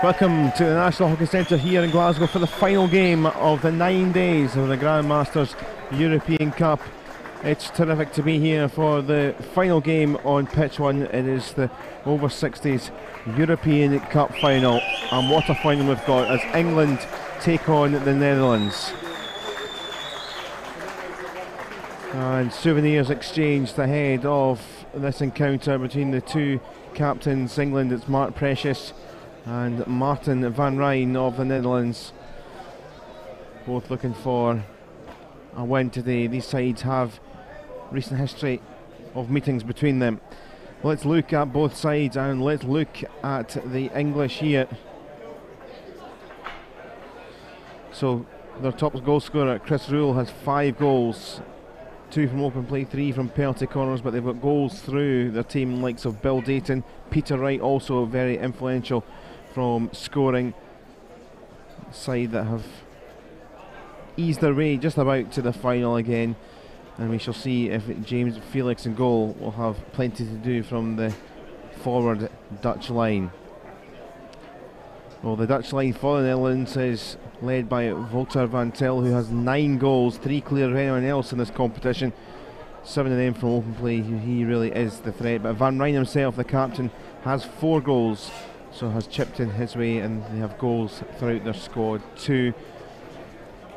Welcome to the National Hockey Centre here in Glasgow for the final game of the 9 days of the Grandmasters European Cup. It's terrific to be here for the final game on pitch one. It is the over-60s European Cup final, and what a final we've got as England take on the Netherlands. And souvenirs exchanged ahead of this encounter between the two captains. England, it's Mark Precious and Martin van Rijn of the Netherlands, both looking for a win today. These sides have recent history of meetings between them. Let's look at both sides and let's look at the English here. So their top goal scorer, Chris Rule, has 5 goals, 2 from open play, 3 from penalty corners, but they've got goals through their team, likes of Bill Dayton, Peter Wright, also very influential from scoring. Side that have eased their way just about to the final again, and we shall see if James Felix in goal will have plenty to do from the forward Dutch line. Well, the Dutch line for the Netherlands is led by Wouter van Til, who has 9 goals, 3 clear of anyone else in this competition, 7 of them from open play. He really is the threat, but Van Rijn himself, the captain, has 4 goals, so has chipped in his way, and they have goals throughout their squad too,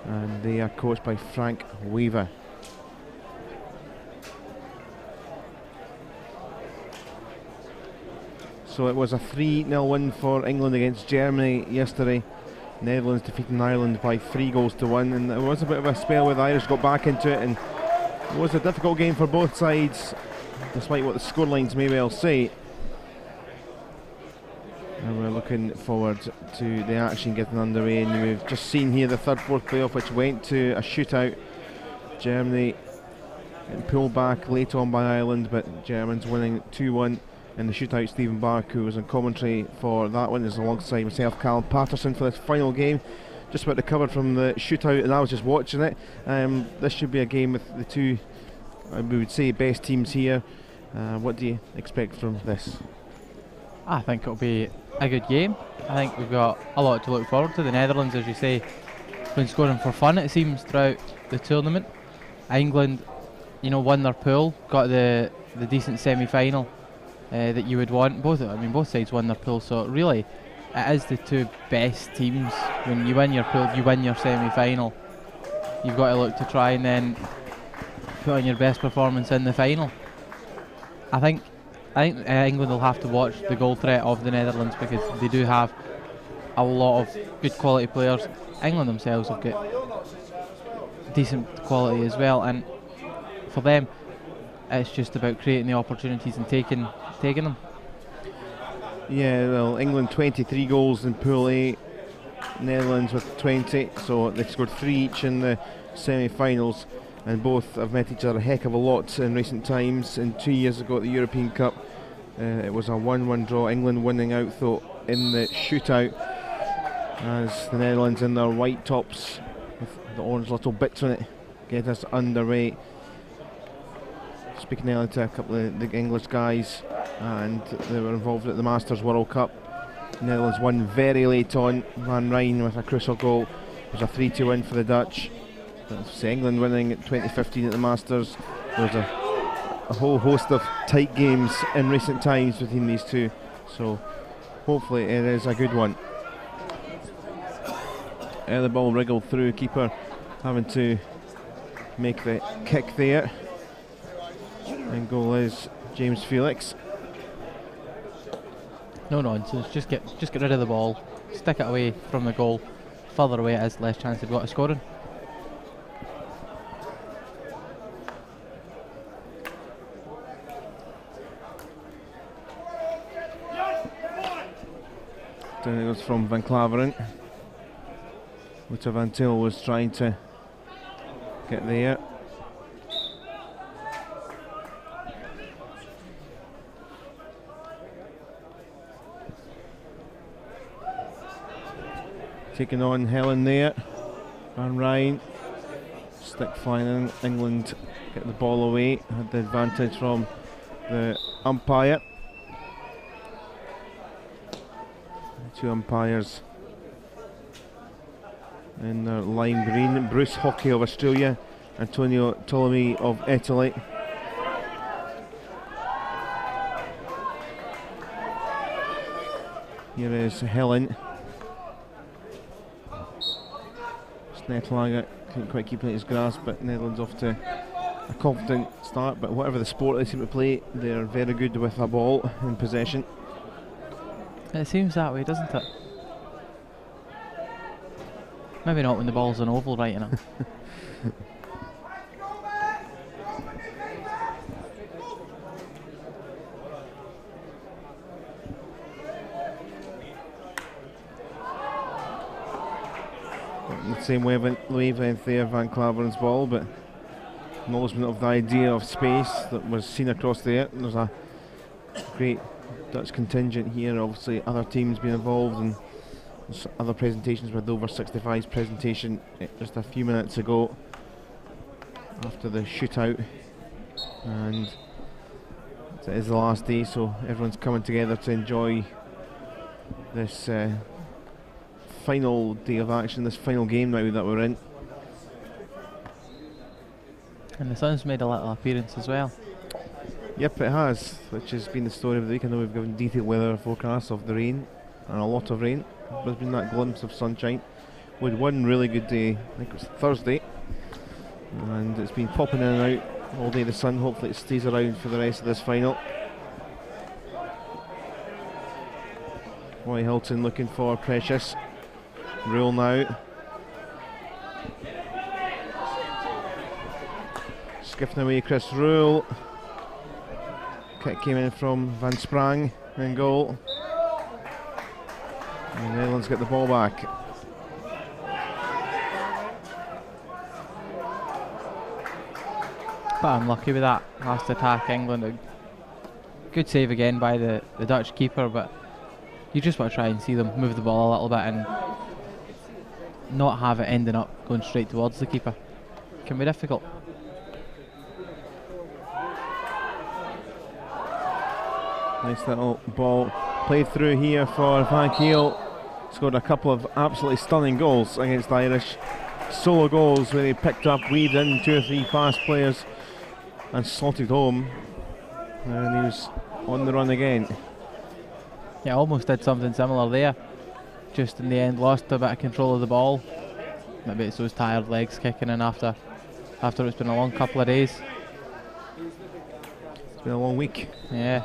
and they are coached by Frank Weaver. So it was a 3-0 win for England against Germany yesterday. Netherlands defeating Ireland by 3 goals to 1, and there was a bit of a spell where the Irish got back into it, and it was a difficult game for both sides, despite what the scorelines may well say. And we're looking forward to the action getting underway, and we've just seen here the third-fourth playoff, which went to a shootout. Germany getting pulled back late on by Ireland, but Germans winning 2-1 in the shootout. Stephen Bark, who was on commentary for that one, is alongside myself, Callum Patterson, for this final game. Just about recovered from the shootout, and I was just watching it. This should be a game with the two, we would say, best teams here. What do you expect from this? I think it'll be a good game. I think we've got a lot to look forward to. The Netherlands, as you say, been scoring for fun, it seems, throughout the tournament. England, won their pool, got the decent semi-final that you would want. Both sides won their pool, so really it is the two best teams. When you win your pool, you win your semi-final. You've got to look to try and then put on your best performance in the final. I think England will have to watch the goal threat of the Netherlands, because they do have a lot of good quality players. England themselves have got decent quality as well, and for them it's just about creating the opportunities and taking them. Yeah, well, England 23 goals in Pool A, Netherlands with 20, so they scored 3 each in the semi-finals, and both have met each other a heck of a lot in recent times. And 2 years ago at the European Cup, it was a 1-1 draw, England winning out though in the shootout, as the Netherlands in their white tops with the orange little bits on it get us underway. Speaking earlier to a couple of the English guys, and they were involved at the Masters World Cup. The Netherlands won very late on. Van Rijn with a crucial goal. It was a 3-2 win for the Dutch. That's England winning at 2015 at the Masters. There was a whole host of tight games in recent times between these two, so hopefully it is a good one. The ball wriggled through, keeper having to make the kick there, and goal is James Felix. No nonsense, just get rid of the ball, stick it away from the goal. Further away it is, less chance they've got of scoring. Down it goes from Van Claveren. Wouter van Til was trying to get there. Taking on Helen there. Van Rijn. Stick flying in. England get the ball away. Had the advantage from the umpire. Two umpires in their lime green. Bruce Hockey of Australia, Antonio Ptolemy of Italy. Here is Helen. Snetlager couldn't quite keep it in his grasp, but Netherlands off to a confident start. But whatever the sport they seem to play, they're very good with a ball in possession. It seems that way, doesn't it? Maybe not when the ball's an oval, right enough. The same wavelength there, Van Klaveren's ball, but acknowledgement of the idea of space that was seen across there. There's a great Dutch contingent here, obviously other teams being involved, and other presentations with over 65's presentation just a few minutes ago after the shootout, and it is the last day, so everyone's coming together to enjoy this final day of action, this final game now that we're in. And the sun's made a little appearance as well. Yep, it has, which has been the story of the week. I know we've given detailed weather forecasts of the rain, and a lot of rain, but there's been that glimpse of sunshine with one really good day. I think it was Thursday, and it's been popping in and out all day, the sun. Hopefully it stays around for the rest of this final. Roy Hilton looking for Precious. Rule now. Skiffing away Chris Rule. Kick came in from Van Sprang in goal. And the Netherlands get the ball back. But unlucky with that last attack, England. A good save again by the Dutch keeper, but you just want to try and see them move the ball a little bit and not have it ending up going straight towards the keeper. Can be difficult. Nice little ball played through here for Van Kiel. Scored a couple of absolutely stunning goals against the Irish. Solo goals where he picked up, weaved in 2 or 3 fast players and slotted home. And he was on the run again. Yeah, almost did something similar there. Just in the end lost a bit of control of the ball. Maybe it's those tired legs kicking in after it's been a long couple of days. It's been a long week. Yeah.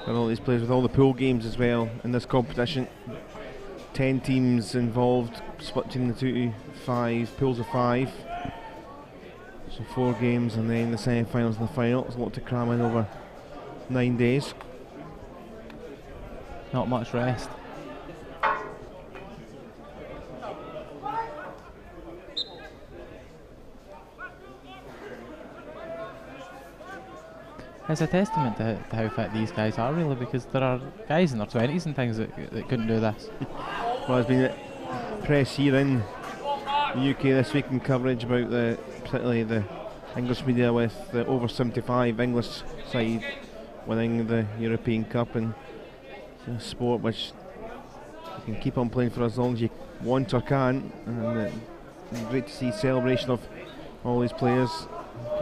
Got all these players with all the pool games as well in this competition. 10 teams involved, split between the 2 to 5 pools of 5. So 4 games and then the semi-finals and the final. It's a lot to cram in over 9 days. Not much rest. It's a testament to how fit these guys are, really, because there are guys in their 20s and things that couldn't do this. Well, there's been press here in the UK this week in coverage about particularly the English media with the over 75 English side winning the European Cup, and a sport which you can keep on playing for as long as you want or can, and great to see celebration of all these players.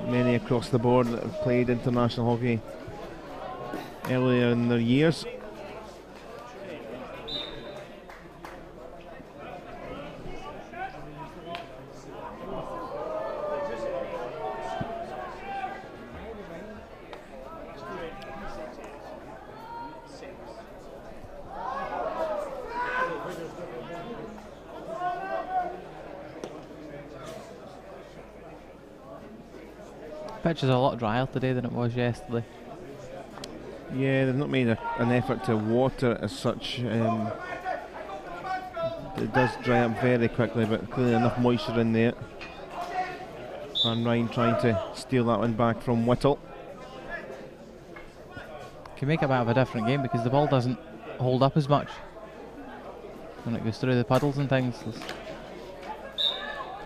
Many across the board that have played international hockey earlier in their years. Pitch is a lot drier today than it was yesterday. Yeah, they've not made an effort to water as such. It does dry up very quickly, but clearly enough moisture in there. Van Rijn trying to steal that one back from Whittle. Can make a bit of a different game because the ball doesn't hold up as much when it goes through the puddles and things.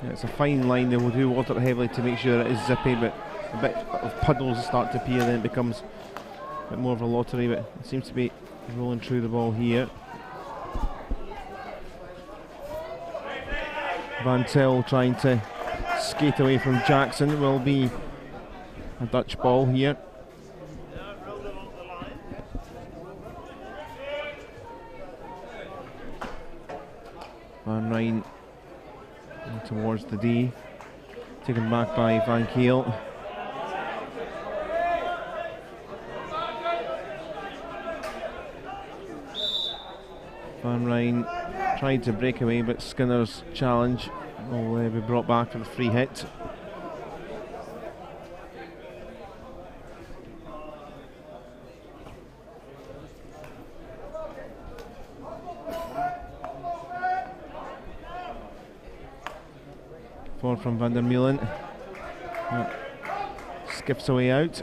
Yeah, it's a fine line. They will do water heavily to make sure it is zippy, but a bit of puddles start to appear, then it becomes a bit more of a lottery, but it seems to be rolling through the ball here. Van Til trying to skate away from Jackson. Will be a Dutch ball here. Van Rijn towards the D, taken back by Van Keel. Van Rijn tried to break away, but Skinner's challenge will be brought back for the free hit. Forward from Van der Meulen. Skips away out.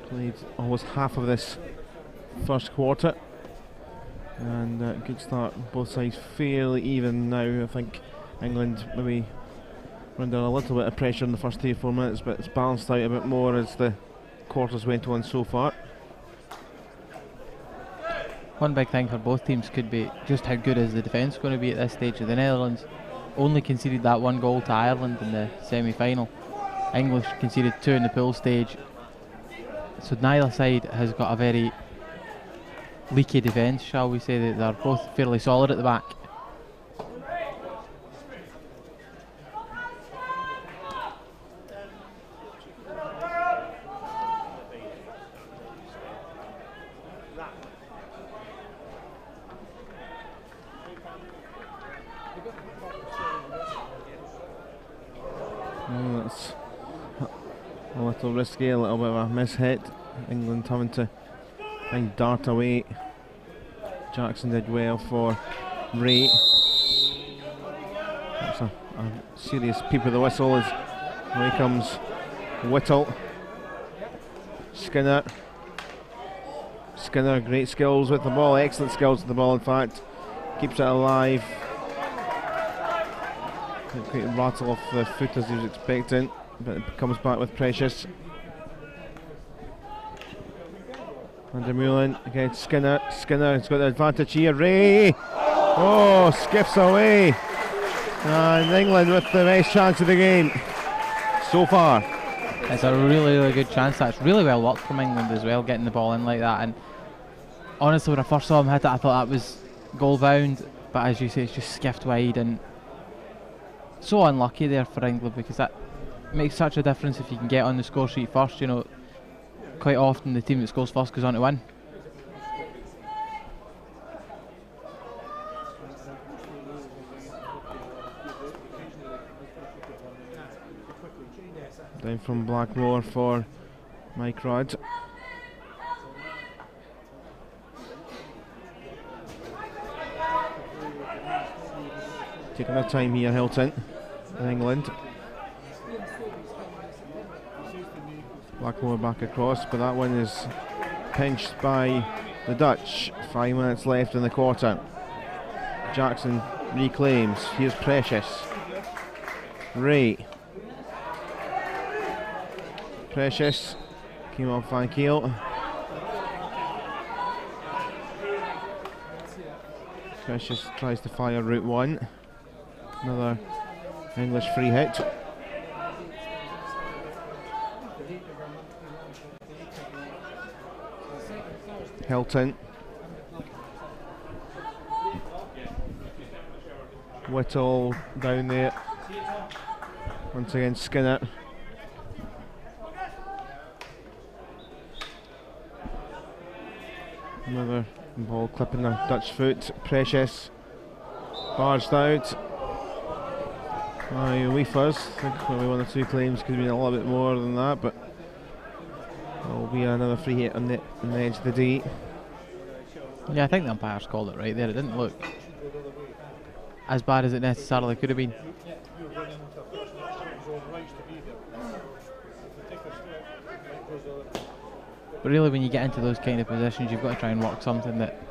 Played almost half of this first quarter. And good start, both sides fairly even now. I think England maybe under a little bit of pressure in the first 3 or 4 minutes, but it's balanced out a bit more as the quarters went on so far. One big thing for both teams could be just how good is the defence going to be at this stage. Of the Netherlands only conceded that 1 goal to Ireland in the semi-final. England conceded 2 in the pool stage. So neither side has got a very leaky defence, shall we say. That they're both fairly solid at the back. That's a little risky, a little bit of a mishit. England having to dart away. Jackson did well for Ray. That's a serious peep of the whistle as away comes Whittle. Skinner, great skills with the ball, excellent skills with the ball in fact. Keeps it alive. Didn't quite rattle off the foot as he was expecting, but it comes back with Precious. Van der Meulen against Skinner. Skinner has got the advantage here. Ray! Oh, skips away. And England with the best chance of the game so far. It's a really, really good chance. That's really well worked from England as well, getting the ball in like that. And honestly, when I first saw him hit it, I thought that was goal bound. But as you say, it's just skipped wide, and so unlucky there for England, because that makes such a difference if you can get on the score sheet first. You know, quite often the team that scores first goes on to win. Down from Blackmore for Mike Rudd. Taking their time here, Hilton, in England. Blackmore back across, but that one is pinched by the Dutch. 5 minutes left in the quarter. Jackson reclaims. Here's Precious. Ray. Precious came off Van Keel. Precious tries to fire route 1. Another English free hit. Hilton. Whittle down there. Once again Skinner. Another ball clipping the Dutch foot. Precious. Barged out. Weefers. I think maybe 1 or 2 claims could have been a little bit more than that, but there'll be another free hit on the edge of the D. Yeah, I think the umpires called it right there. It didn't look as bad as it necessarily could have been. But really, when you get into those kind of positions, you've got to try and work something that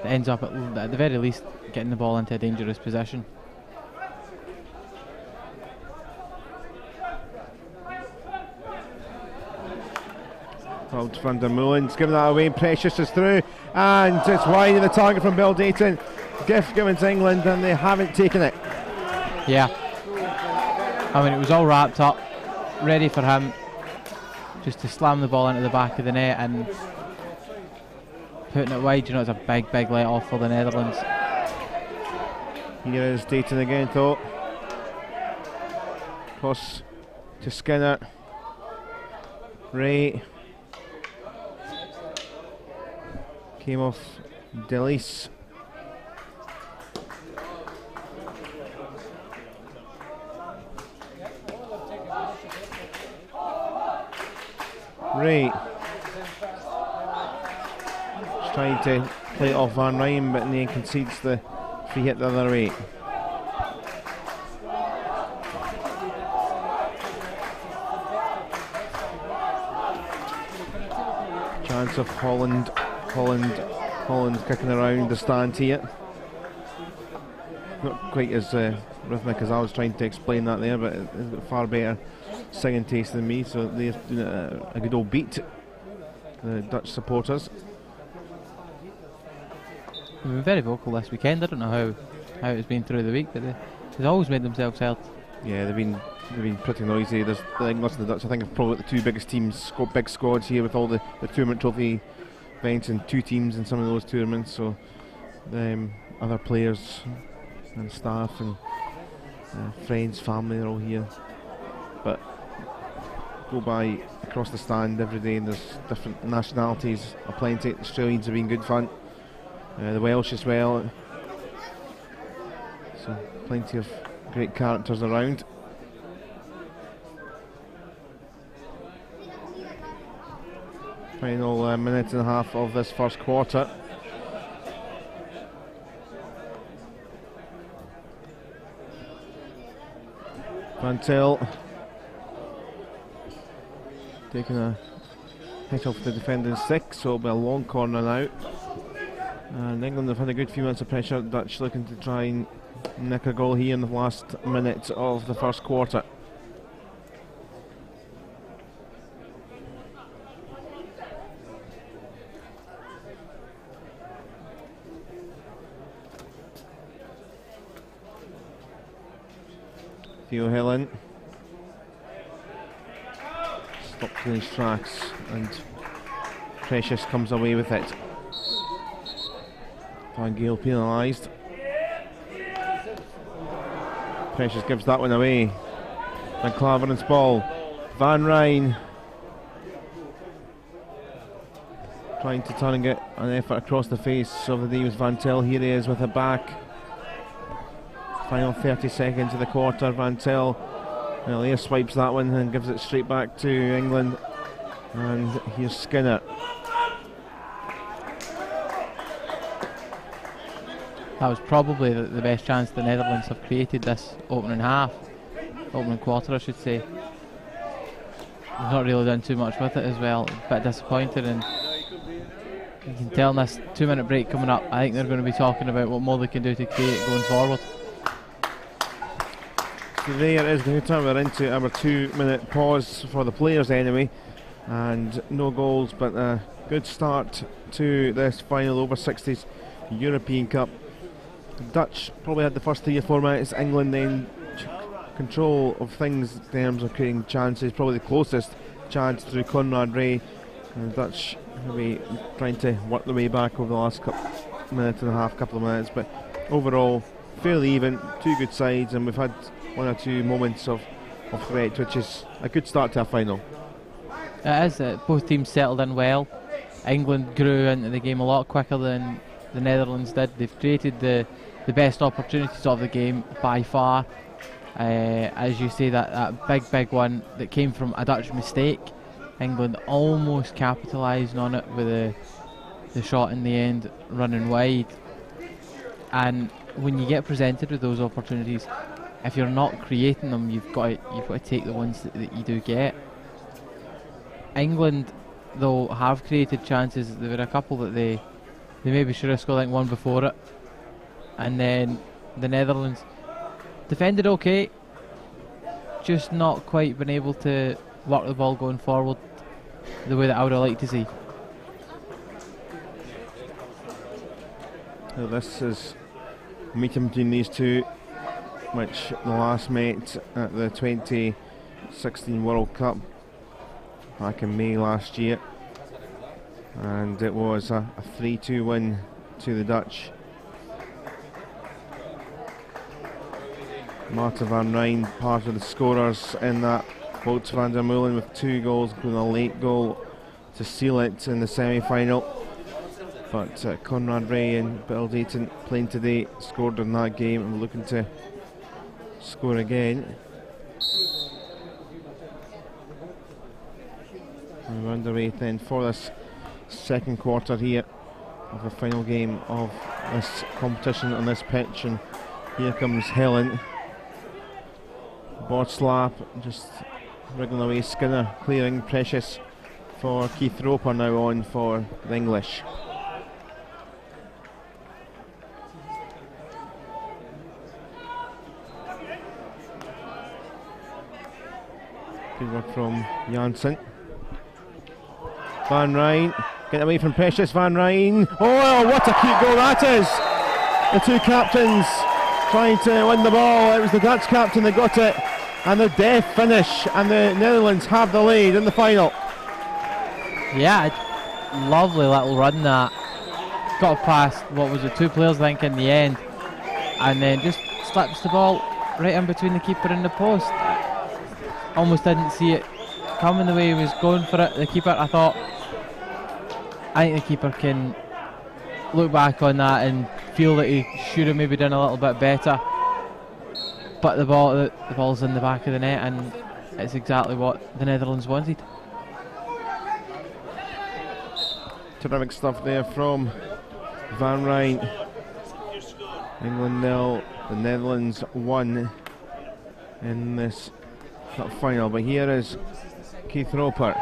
ends up at the very least getting the ball into a dangerous position. Van der Meulen's given that away. Precious is through, and it's wide of the target from Bill Dayton. Gift given to England, and they haven't taken it. Yeah. I mean, it was all wrapped up, ready for him just to slam the ball into the back of the net and putting it wide. You know, it's a big, big let off for the Netherlands. Here is Dayton again, though. Cross to Skinner. Ray. Came off Delis. Ray. Just trying to play it off Van Rijn, but in the end concedes the free hit the other way. Chance of Holland kicking around the stand here. Not quite as rhythmic as I was trying to explain that there, but it's got far better singing taste than me, so they're doing a good old beat, the Dutch supporters. They've been very vocal this weekend. I don't know how it's been through the week, but they've always made themselves heard. Yeah, they've been pretty noisy. There's the English and the Dutch, I think, are probably the two biggest teams, big squads here with all the tournament trophy events and two teams in some of those tournaments, so other players and staff and friends, family are all here. But go by across the stand every day and there's different nationalities are plenty. Australians have been good fun, the Welsh as well, so plenty of great characters around. Final minute and a half of this first quarter. Van Til taking a hit off the defending stick, so it'll be a long corner now. And England have had a good few minutes of pressure. Dutch looking to try and nick a goal here in the last minute of the first quarter. Theo Helen stopped in his tracks and Precious comes away with it. Van Gaal penalised. Precious gives that one away. Van Klaveren's ball. Van Rijn trying to turn and get an effort across the face of the Davis Van Til. Here he is with it back. Final 30 seconds of the quarter. Van Til, well, air swipes that one and gives it straight back to England. And here's Skinner. That was probably the best chance the Netherlands have created this opening quarter I should say. They've not really done too much with it as well. A bit disappointed, and you can tell in this 2-minute break coming up, I think they're going to be talking about what more they can do to create going forward. There is the time we're into our 2-minute pause for the players anyway, and no goals, but a good start to this final over 60s European Cup. The Dutch probably had the first 3 or 4 minutes. England then control of things in terms of creating chances, probably the closest chance through Conrad Ray, and the Dutch maybe trying to work their way back over the last couple of minutes, but overall fairly even, two good sides, and we've had 1 or 2 moments of threat, which is a good start to a final. It is. Both teams settled in well. England grew into the game a lot quicker than the Netherlands did. They've created the best opportunities of the game by far. As you say, that big one that came from a Dutch mistake, England almost capitalising on it with the shot in the end running wide. And when you get presented with those opportunities, if you're not creating them, you've got to take the ones that you do get. England, though, have created chances. There were a couple that they maybe should have scored, like one before it, and then the Netherlands defended okay, just not quite been able to work the ball going forward the way that I would have liked to see. Well, this is a meeting between these two which the last met at the 2016 World Cup back in May last year, and it was a 3-2 win to the Dutch. Marten van Rijn, part of the scorers in that. Bouts van der Meulen with 2 goals, including a late goal to seal it in the semi-final. But Conrad Ray and Bill Dayton playing today scored in that game and looking to score again. And we're underway then for this second quarter here of the final game of this competition on this pitch. And here comes Helen. Board slap, just wriggling away. Skinner clearing. Precious for Keith Roper now on for the English. Good work from Janssen. Van Rijn, get away from Precious. Van Rijn, oh what a cute goal that is! The two captains trying to win the ball. It was the Dutch captain that got it, and the death finish, and the Netherlands have the lead in the final. Yeah, lovely little run that. Got past, what was it, 2 players I think in the end, and then just slips the ball right in between the keeper and the post. Almost didn't see it coming the way he was going for it. The keeper, I think the keeper can look back on that and feel that he should have maybe done a little bit better. But the ball's in the back of the net, and it's exactly what the Netherlands wanted. Terrific stuff there from Van Rijn. England 0, the Netherlands 1 in this cup final. But here is Keith Roper.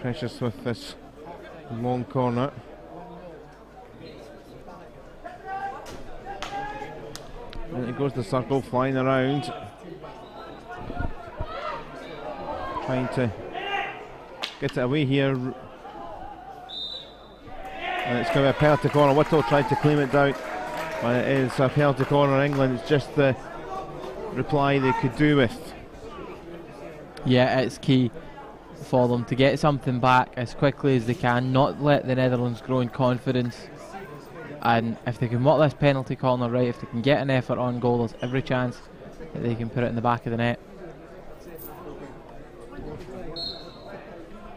Precious with this long corner. And it goes the circle, flying around, trying to get it away here. And it's going to be a penalty corner. Whittle tried to claim it down, but it is a penalty corner. England, it's just the reply they could do with. Yeah, it's key for them to get something back as quickly as they can, not let the Netherlands grow in confidence. And if they can work this penalty corner right, if they can get an effort on goal, there's every chance that they can put it in the back of the net.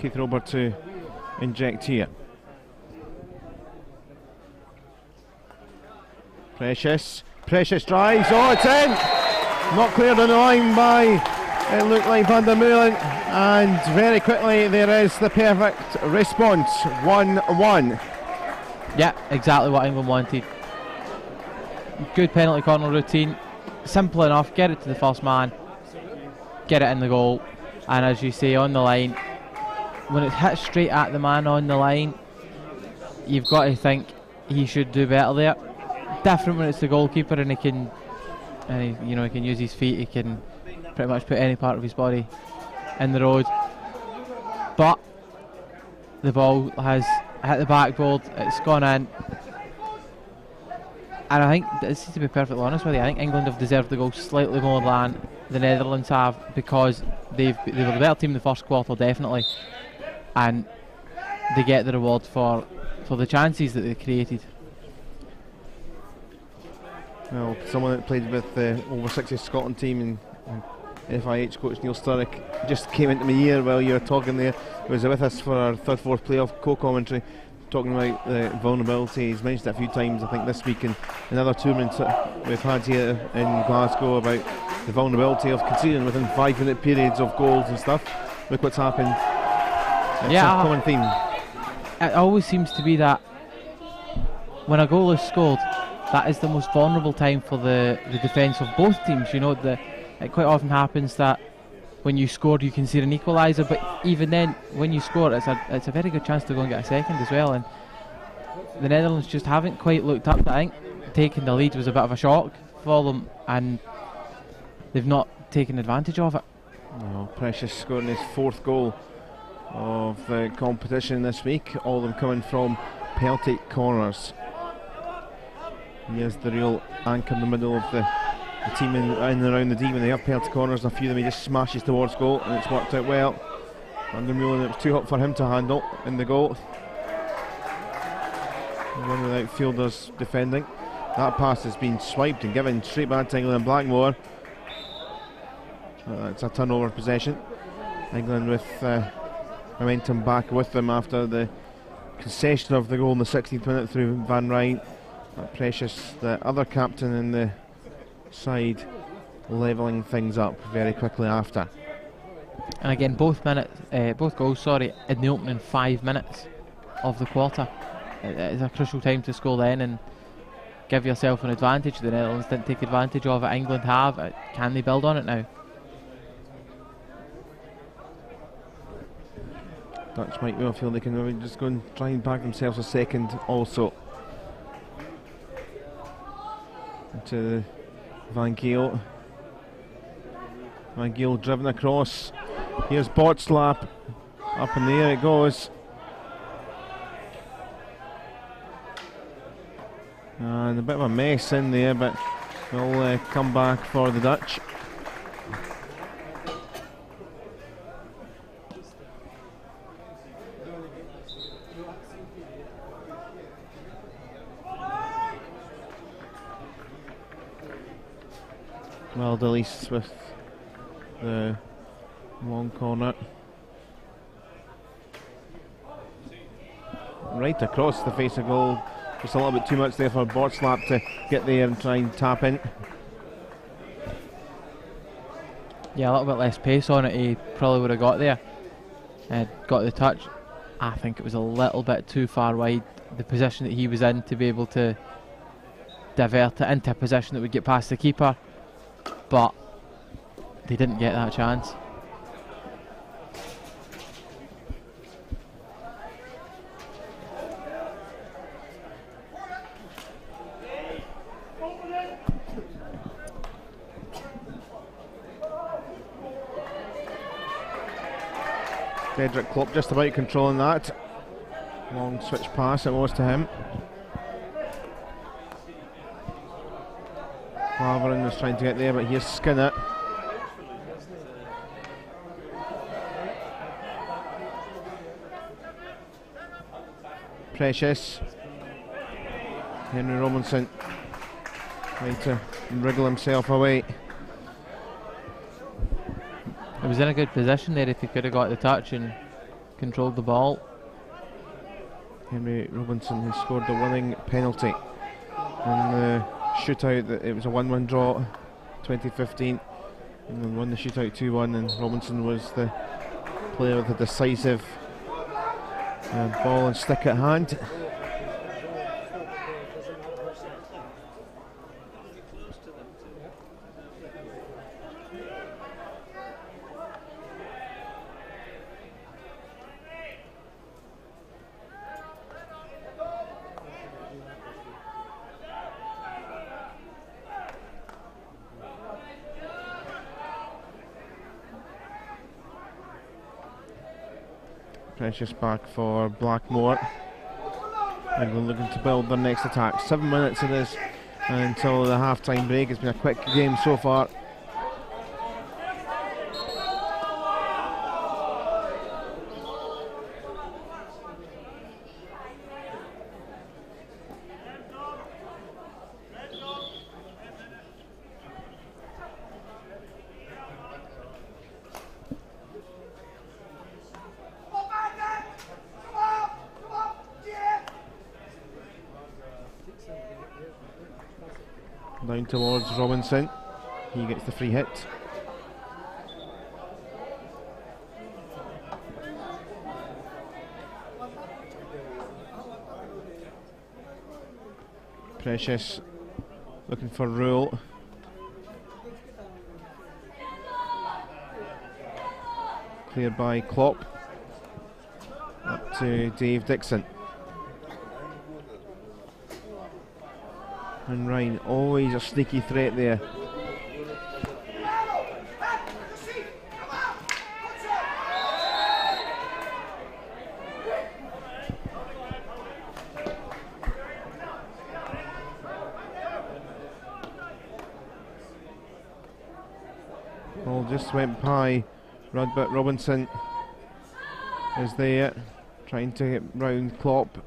Keith Roper to inject here. Precious drives, oh it's in! Not cleared on the line by, it looked like Van der Meulen, and very quickly there is the perfect response, 1-1. Yeah, exactly what England wanted. Good penalty corner routine, simple enough, get it to the first man, get it in the goal, and as you say, on the line, when it's hit straight at the man on the line, you've got to think he should do better there. Different when it's the goalkeeper and he can use his feet, he can pretty much put any part of his body in the road. But the ball has hit the backboard, it's gone in, and I think, to be perfectly honest with you, I think England have deserved the goal slightly more than the Netherlands have, because they were the better team in the first quarter, definitely, and they get the reward for the chances that they created. Well, someone that played with the o60 Scotland team and FIH coach Neil Sturrock just came into my ear while you were talking there. He was with us for our third, fourth playoff co-commentary, talking about the vulnerability. He's mentioned it a few times, I think this week, in other tournaments that we've had here in Glasgow, about the vulnerability of conceding within 5-minute periods of goals and stuff. Look what's happened. It's a common theme. It always seems to be that when a goal is scored, that is the most vulnerable time for the defence of both teams. You know, it quite often happens that when you score you concede an equaliser, but even then when you score it's a very good chance to go and get a second as well, and the Netherlands just haven't quite looked up. I think taking the lead was a bit of a shock for them, and they've not taking advantage of it. Oh, Precious scoring his 4th goal of the competition this week, all of them coming from penalty corners. He is the real anchor in the middle of the team in and around the D when they have penalty corners. A few of them he just smashes towards goal, and it's worked out well. Vandermeulen, it was too hot for him to handle in the goal. One without fielders defending. That pass has been swiped and given straight back to England and Blackmore. It's a turnover possession. England with momentum back with them after the concession of the goal in the 16th minute through Van Rijn. Precious, the other captain in the side, levelling things up very quickly after. And again, both goals, in the opening 5 minutes of the quarter. It is a crucial time to score then and give yourself an advantage. The Netherlands didn't take advantage of it. England have. Can they build on it now? Dutch might well feel they can maybe just go and try and bag themselves a second also. To Van Geel. Van Geel driven across. Here's Botzlap. Up in the air it goes. And a bit of a mess in there, but we'll come back for the Dutch. Well, Delise with the long corner. Right across the face of goal. Just a little bit too much there for Botzlap to get there and try and tap in. Yeah, a little bit less pace on it. He probably would have got there. Got the touch. I think it was a little bit too far wide. The position that he was in to be able to divert it into a position that would get past the keeper. But they didn't get that chance. Cedric Klopp just about controlling that. Long switch pass it was to him. Clavering was trying to get there, but here's Skinner. Precious. Henry Robinson trying to wriggle himself away. He was in a good position there if he could have got the touch and controlled the ball. Henry Robinson has scored the winning penalty in the shootout. It was a 1-1 draw 2015, and then won the shootout 2-1, and Robinson was the player with the decisive ball and stick at hand. Precious back for Blackmore. England looking to build their next attack. 7 minutes it is until the half-time break. It's been a quick game so far. Down towards Robinson. He gets the free hit. Precious looking for Rule. Cleared by Klopp. Up to Dave Dixon. And Ryan, always a sneaky threat there. Ball just went by Rudd, but Robinson is there, trying to get round Klopp.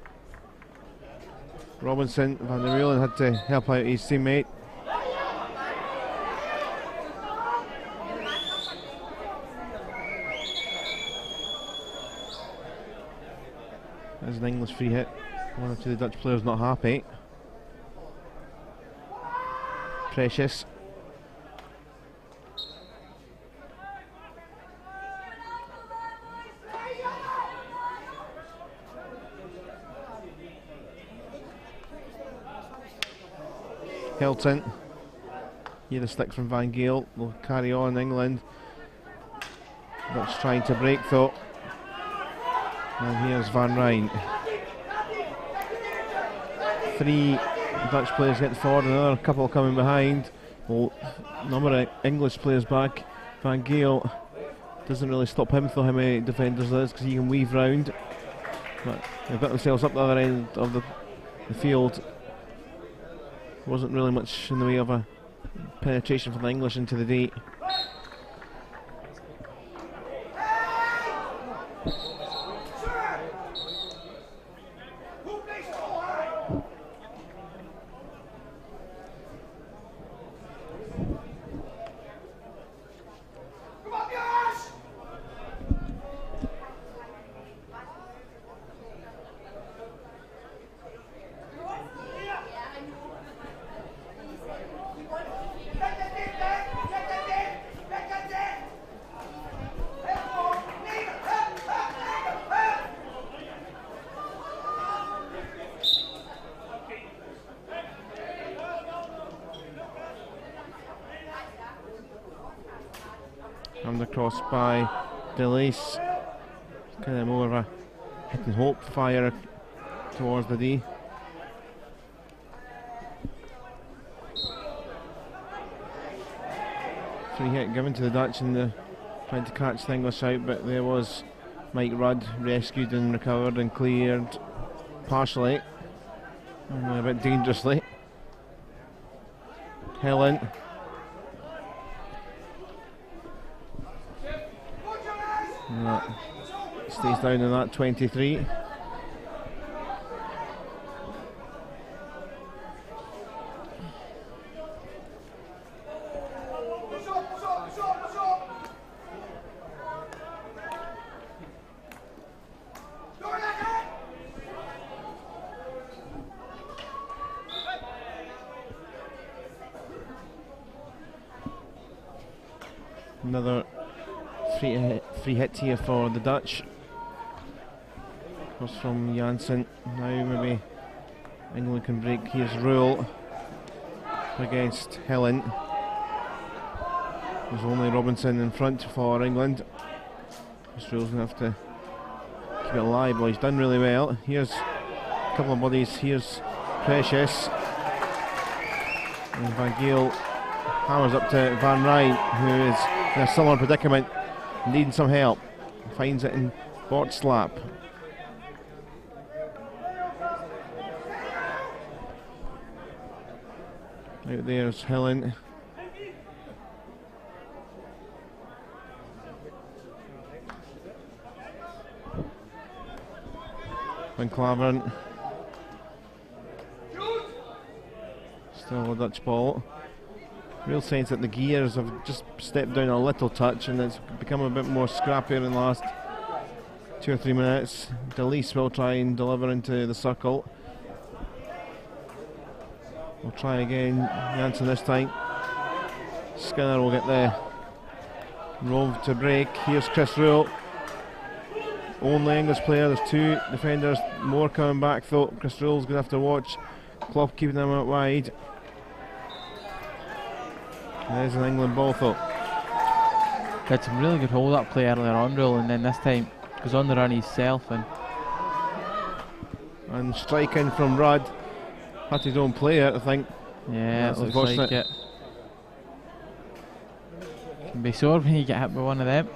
Robinson, Van der Meulen had to help out his teammate. There's an English free hit. One or two of the Dutch players not happy. Precious. Hilton. Here the stick from Van Gaal. Will carry on England. Dutch trying to break though. And here's Van Rijn. 3 Dutch players getting forward, another couple coming behind. Well, number of English players back. Van Gaal doesn't really stop him though how many defenders there is, because he can weave round. But they've got themselves up the other end of the field. Wasn't really much in the way of a penetration from the English into the D. And across by Delise. Kind of more of a hit and hope fire towards the D. Free hit given to the Dutch, and they're trying to catch the English out, but there was Mike Rudd rescued and recovered and cleared partially, and a bit dangerously. Helen. Stays down in that 23. Another free hit here for the Dutch. Comes from Janssen. Now maybe England can break. Here's Rule against Helen. There's only Robinson in front for England. This Rule's going to have to keep it alive. Well, he's done really well. Here's a couple of bodies. Here's Precious. And Van Gaal hammers up to Van Rijn, who is in a similar predicament, needing some help. Finds it in board slap. Out there's Helen. Van Claveren. Still a Dutch ball. Real sense that the gears have just stepped down a little touch, and it's become a bit more scrappier in the last 2 or 3 minutes. Delise will try and deliver into the circle. We'll try again. Janssen this time. Skinner will get the roll to break. Here's Chris Rule. Only English player. There's 2 defenders more coming back though. Chris Rule's going to have to watch. Klopp keeping them out wide. There's an England ball though. Had some really good hold up play earlier on, Rule, and then this time goes on the run himself and striking from Rudd. Had his own player, I think. Yeah, it looks like it. Can be sore when you get hit by one of them.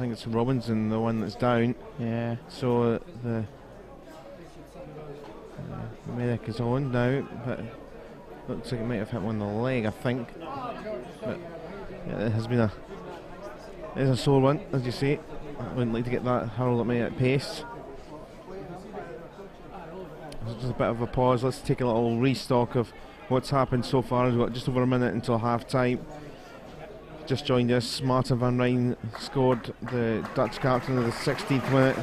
think it's Robinson, the one that's down. Yeah. So the medic is on now, but looks like it might have hit one on the leg, I think. But yeah, it has been it's a sore one, as you say. I wouldn't like to get that hurled at me at pace. Just a bit of a pause. Let's take a little restock of what's happened so far. We've got just over a minute until half time. Just joined us, Martin van Rijn scored, the Dutch captain, of the 16th minute,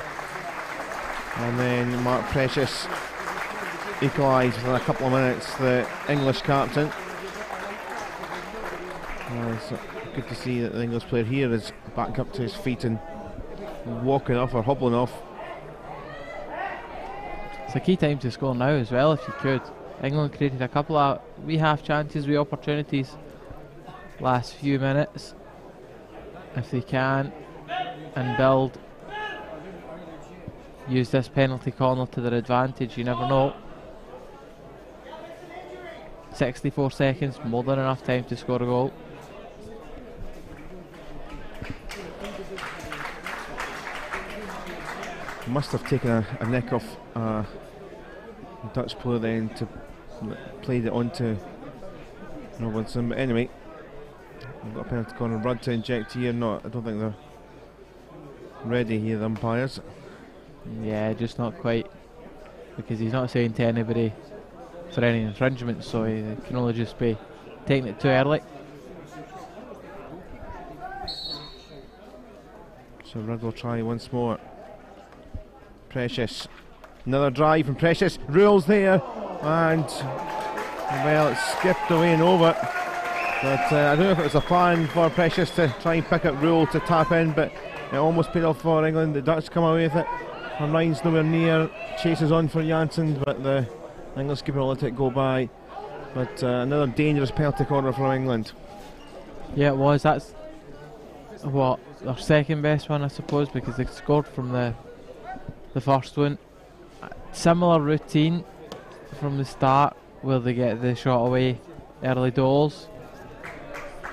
and then Mark Precious equalised within a couple of minutes, the English captain. It's good to see that the English player here is back up to his feet and walking off or hobbling off. It's a key time to score now as well, if you could. England created a couple of wee half chances, wee opportunities last few minutes. If they can and build, use this penalty corner to their advantage, you never know. 64 seconds, more than enough time to score a goal. Must have taken a nick off Dutch player then to played it onto Robinson, but anyway, we've got a penalty corner. Rudd to inject here. I don't think they're ready here, the umpires. Yeah, just not quite, because he's not saying to anybody for any infringement, so he can only just be taking it too early. So Rudd will try once more. Precious, another drive from Precious. Rule's there, and well, it's skipped away and over. But I don't know if it was a plan for Precious to try and pick up Rule to tap in, but it almost paid off for England. The Dutch come away with it. Van Rijn's nowhere near, chases on for Janssen, but the English keeper let it go by. But another dangerous penalty corner from England. Yeah, it was. That's what, their second best one, I suppose, because they scored from the first one. Similar routine from the start, where they get the shot away early doors.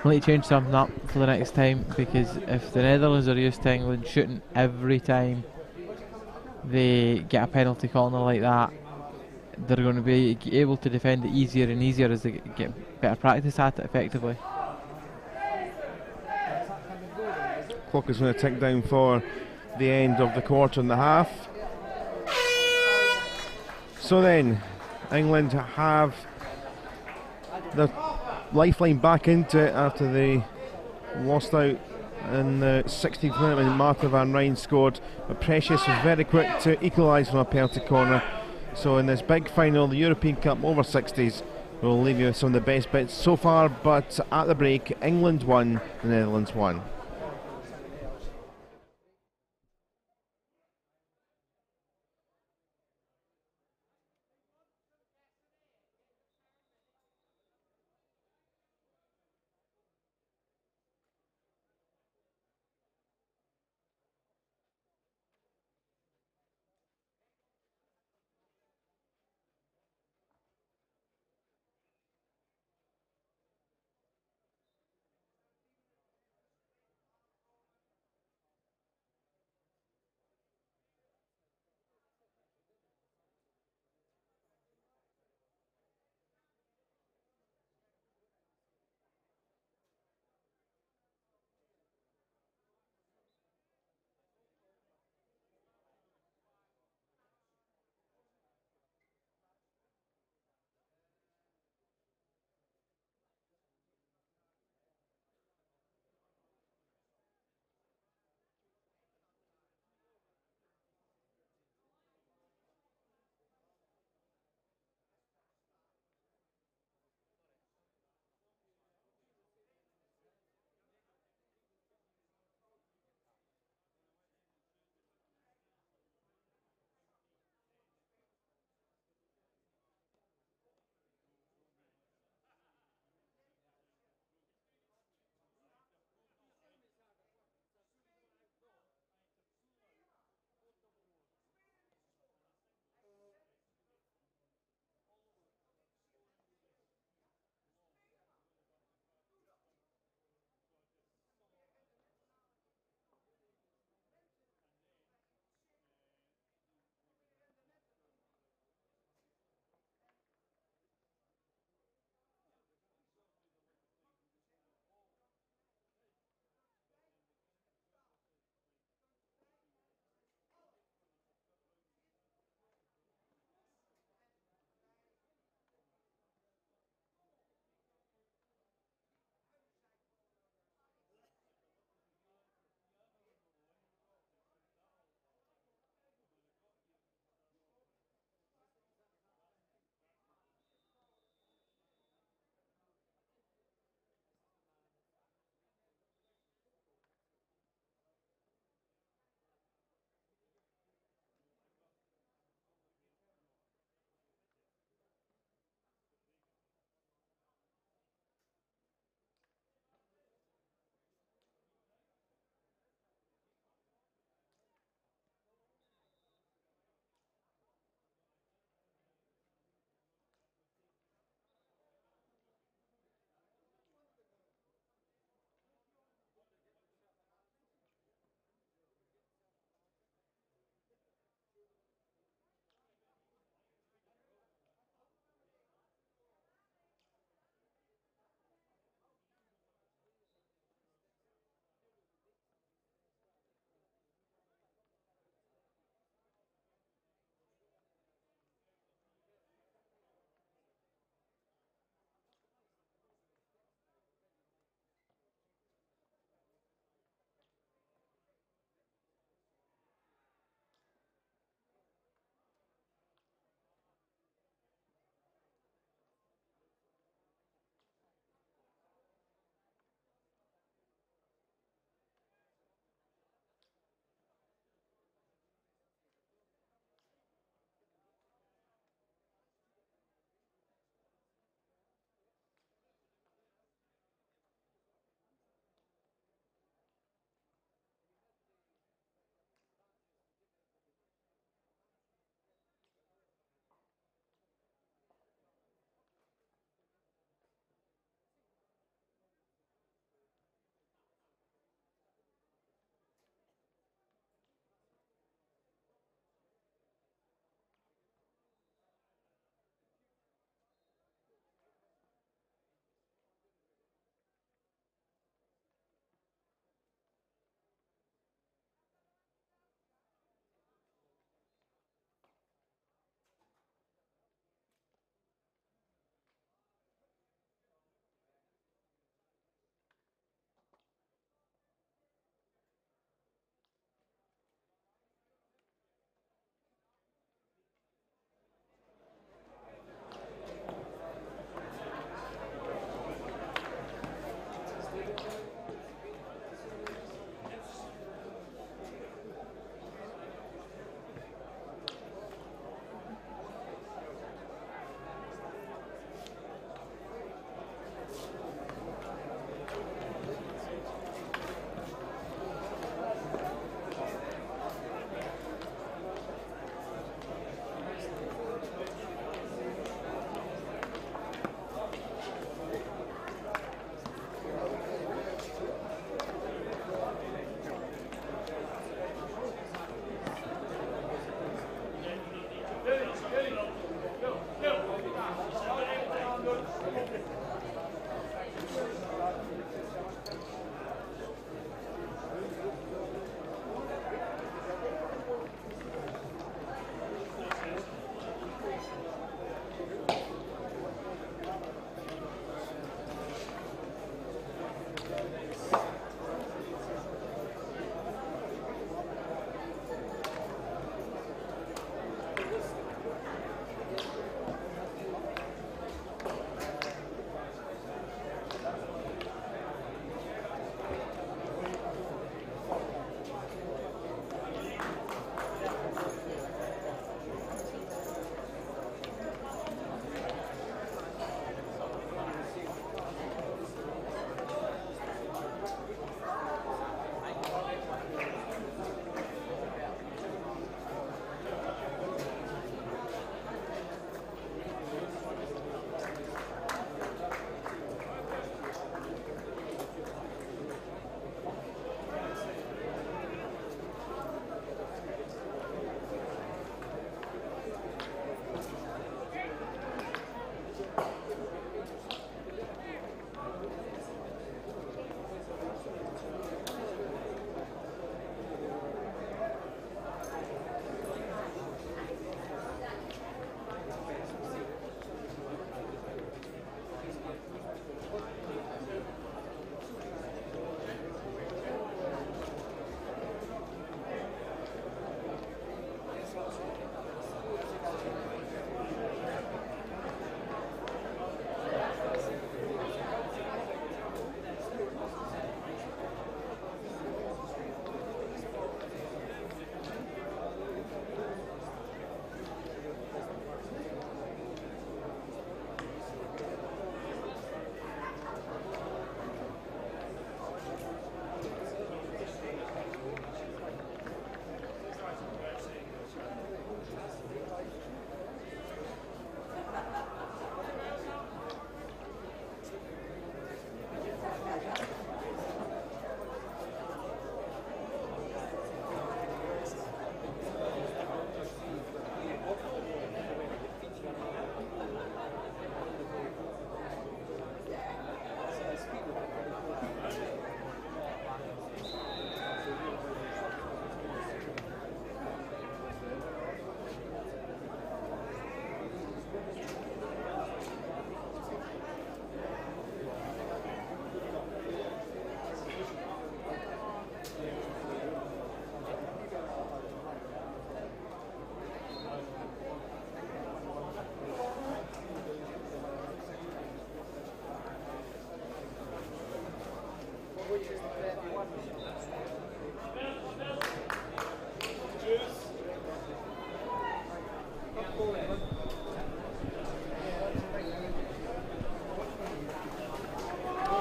I'll need to change something up for the next time, because if the Netherlands are used to England shooting every time they get a penalty corner like that, they're going to be able to defend it easier and easier as they get better practice at it effectively. Clock is going to tick down for the end of the quarter and the half. So then, England have their lifeline back into it after they lost out in the 16th minute when Martin van Rijn scored. But Precious was very quick to equalise from a penalty corner. So in this big final, the European Cup over 60s, we'll leave you with some of the best bits so far. But at the break, England won, the Netherlands won.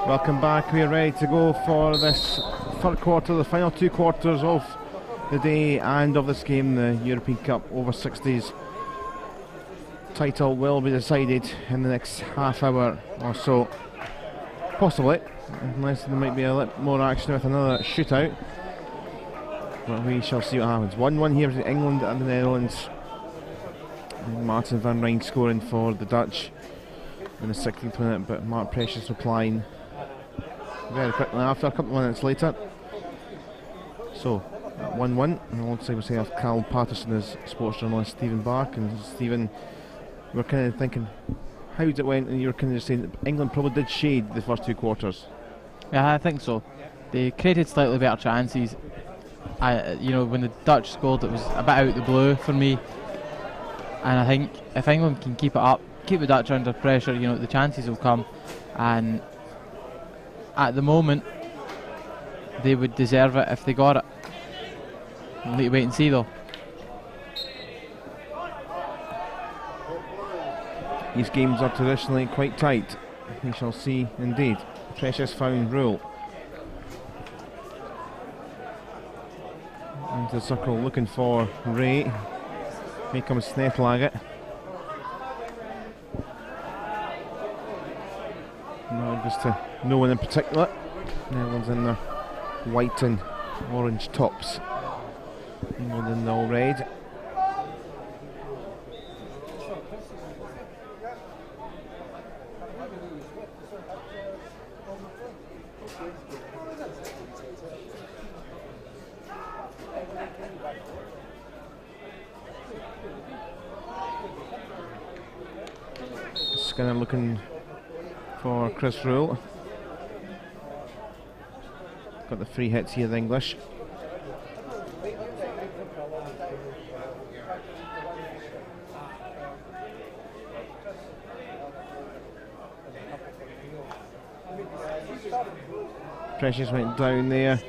Welcome back. We're ready to go for this third quarter, the final two quarters of the day and of this game. The European Cup over 60s title will be decided in the next half hour or so, possibly, unless there might be a little more action with another shootout, but we shall see what happens. 1-1 here between England and the Netherlands, and Martin van Rijn scoring for the Dutch in the 16th minute, but Mark Precious replying very quickly after, a couple of minutes later. So 1-1, and alongside myself, Carl Patterson, is sports journalist Stephen Bark. And Stephen, we were kind of thinking how it went, and you were kind of just saying that England probably did shade the first two quarters. Yeah, I think so. They created slightly better chances. You know, when the Dutch scored, it was a bit out of the blue for me, and I think if England can keep it up, keep the Dutch under pressure, you know, the chances will come. And at the moment, they would deserve it if they got it. We'll need to wait and see, though. These games are traditionally quite tight. We shall see indeed. Precious found Rule. Into the circle looking for Ray. Here comes Snetlaget. No, just to no one in particular. Netherlands in their white and orange tops. England in the all red. Skinner looking for Chris Rule. Got the free hits here, the English. Precious went down there.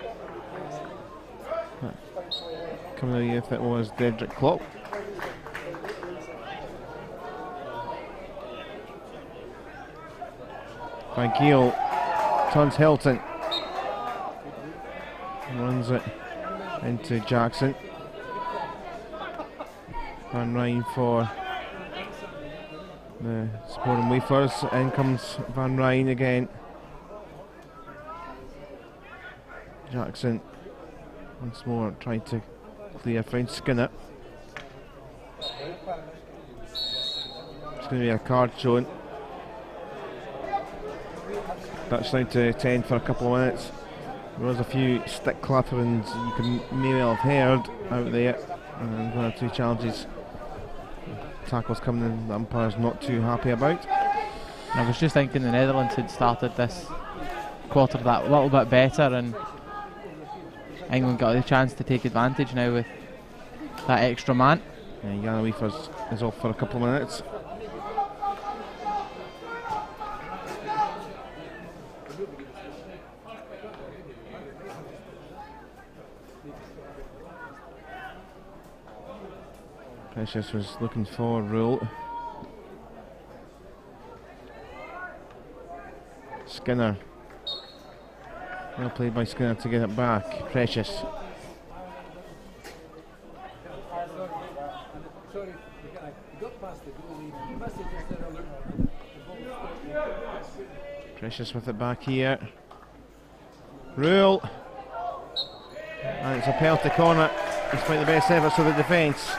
Coming out if it was Dedrick Klopp. Van Giel turns Hilton, runs it into Jackson. Van Rijn for the supporting wafers. In comes Van Rijn again. Jackson once more trying to clear, find Skinner. It's going to be a card shown. Dutch down to 10 for a couple of minutes. There was a few stick clatterings you can may well have heard out there, and one or two challenges. Tackles coming in, the umpire's not too happy about. I was just thinking the Netherlands had started this quarter that little bit better, and England got the chance to take advantage now with that extra man. Yeah, Jana Weefers is off for a couple of minutes. Precious was looking for Rule. Skinner. Well played by Skinner to get it back. Precious. Precious with it back here. Rule. And it's a penalty corner despite the best efforts of the defence.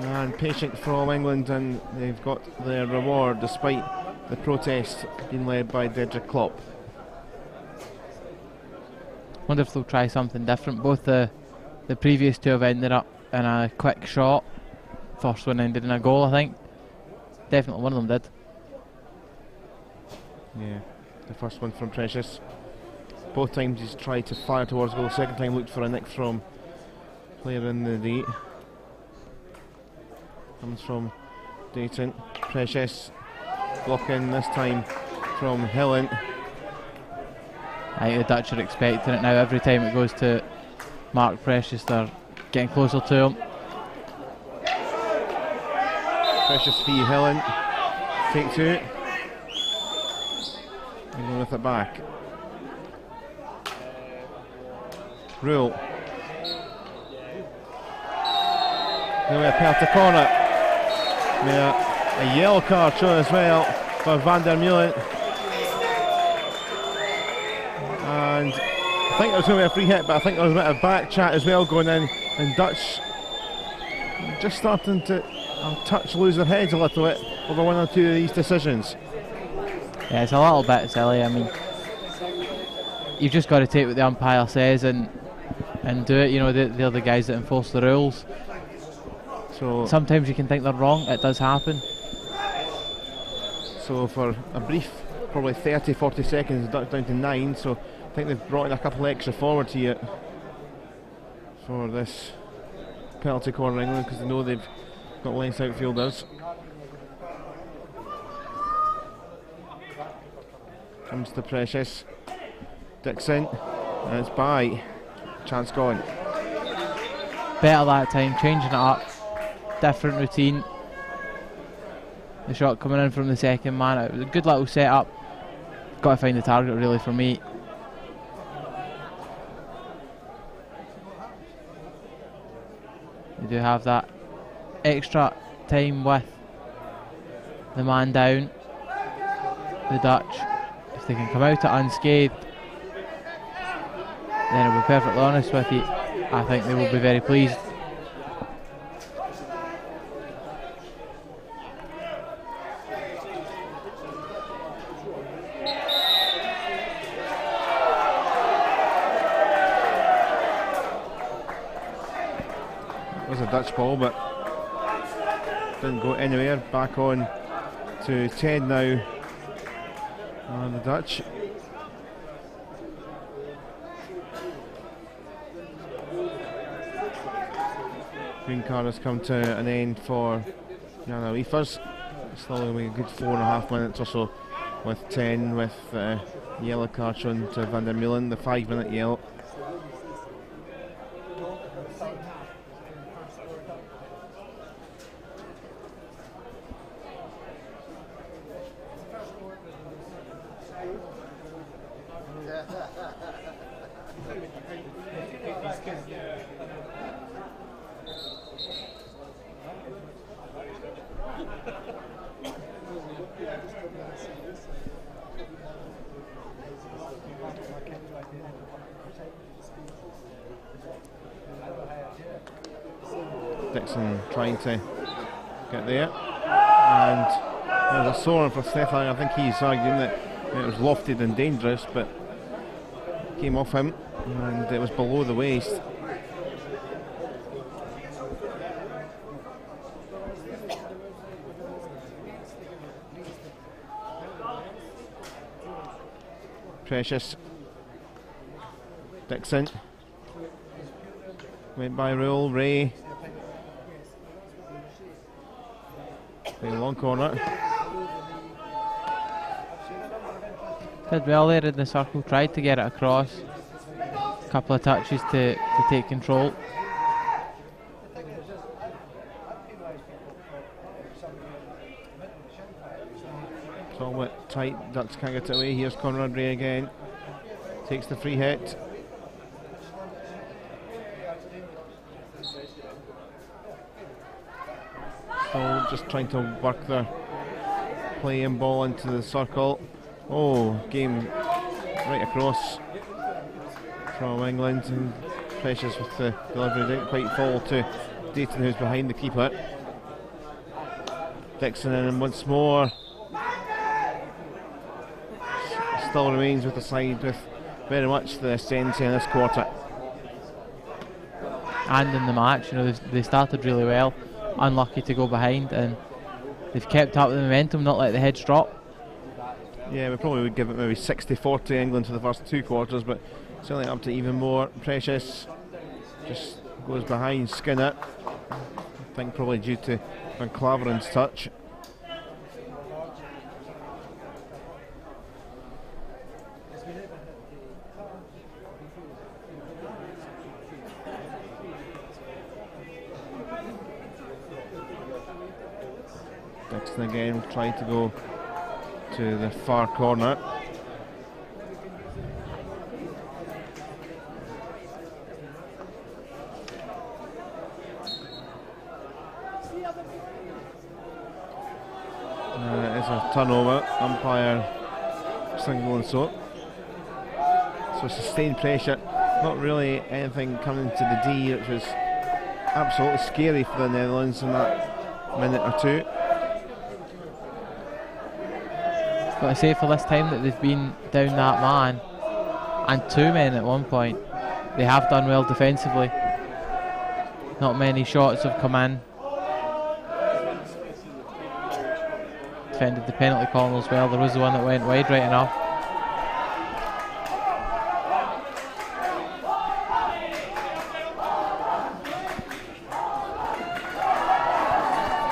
And patient from England, and they've got their reward despite the protest being led by Dedrick Klopp. Wonder if they'll try something different. Both the previous two have ended up in a quick shot. First one ended in a goal, I think. Definitely one of them did. Yeah, the first one from Precious. Both times he's tried to fire towards goal. Second time looked for a nick from player in the D. Comes from Dayton. Precious blocking this time from Hillen. I think the Dutch are expecting it now. Every time it goes to Mark Precious, they're getting closer to him. Precious v Helen. Take two. England with it back. Rule. Now a penalty corner. A yellow card shown as well for Van der Meulen. And I think there was going to be a free hit, but I think there was a bit of back chat as well going in. And Dutch just starting to touch lose their heads a little bit over one or two of these decisions. Yeah, it's a little bit silly. I mean, you've just got to take what the umpire says and do it. You know, they're the guys that enforce the rules. So sometimes you can think they're wrong. It does happen. So for a brief, probably 30-40 seconds, the Dutch down to 9. So I think they've brought in a couple extra forwards here for this penalty corner England, because they know they've got length outfielders. Comes to Precious. Dixon, and it's by. Chance gone. Better that time, changing it up. Different routine. The shot coming in from the second man. It was a good little setup. Got to find the target really for me. You do have that extra time with the man down. The Dutch, if they can come out it unscathed, then I'll be perfectly honest with you, I think they will be very pleased. It was a Dutch ball, but didn't go anywhere. Back on to 10 now on the Dutch. Green card has come to an end for Jana Wiefers. Still only a good 4.5 minutes or so with 10, with yellow card shown to Van der Meulen, the 5-minute yellow. Dixon trying to get there, and there's a sore one for Stefan. I think he's arguing that it was lofted and dangerous, but it came off him and it was below the waist. Precious. Dixon went by Rule. Ray. Long corner. Did well there in the circle, tried to get it across. A couple of touches to take control. It's all a bit tight, Dutch can't get it away. Here's Conrad Ray again. Takes the free hit. Still just trying to work their play and ball into the circle. Oh, game right across from England, and Precious with the delivery didn't quite fall to Dayton, who's behind the keeper. Dixon in once more. Still remains with the side with very much the ascendancy in this quarter. And in the match, you know, they started really well. Unlucky to go behind, and they've kept up the momentum, not let the heads drop. Yeah, we probably would give it maybe 60-40 England for the first two quarters, but certainly up to even more. Precious just goes behind Skinner. I think probably due to Van Klaveren's touch. Sexton again trying to go to the far corner. It's a turnover, umpire signaling so sustained pressure, not really anything coming to the D, which was absolutely scary for the Netherlands in that minute or two. Got to say, for this time that they've been down that man and 2 men at one point, they have done well defensively. Not many shots have come in. Defended the penalty corner as well. There was the one that went wide right enough.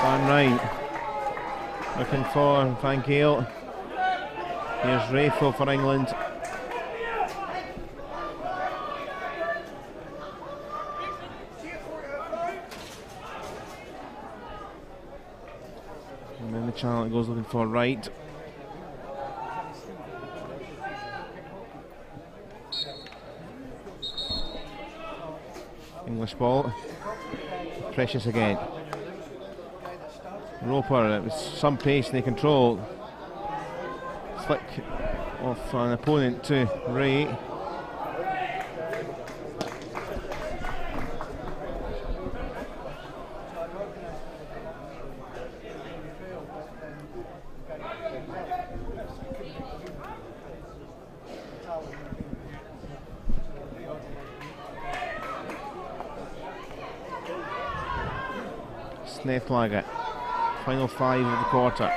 Van Rijn looking for Van Gaal. Here's Rayful for England. And then the channel goes looking for Wright. English ball. Precious again. Roper, it was some pace and they control. Flick off an opponent to Ray. Snethlager. Final 5 of the quarter.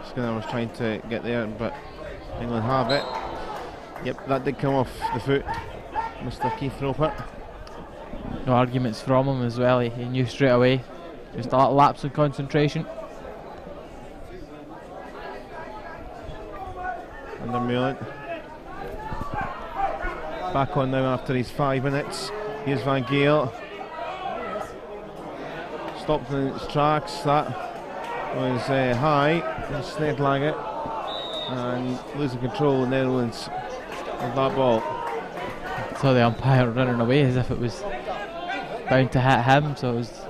Skinner was trying to get there, but England have it. Yep, that did come off the foot, Mr. Keith Roper. No arguments from him as well. He knew straight away. Just a little lapse in concentration. Under Mullen. Back on now after his 5 minutes. Here's Van Gaal. Stopped in its tracks. That was high. Snedlager. And losing control in the Netherlands of that ball. Saw the umpire running away as if it was bound to hit him, so it was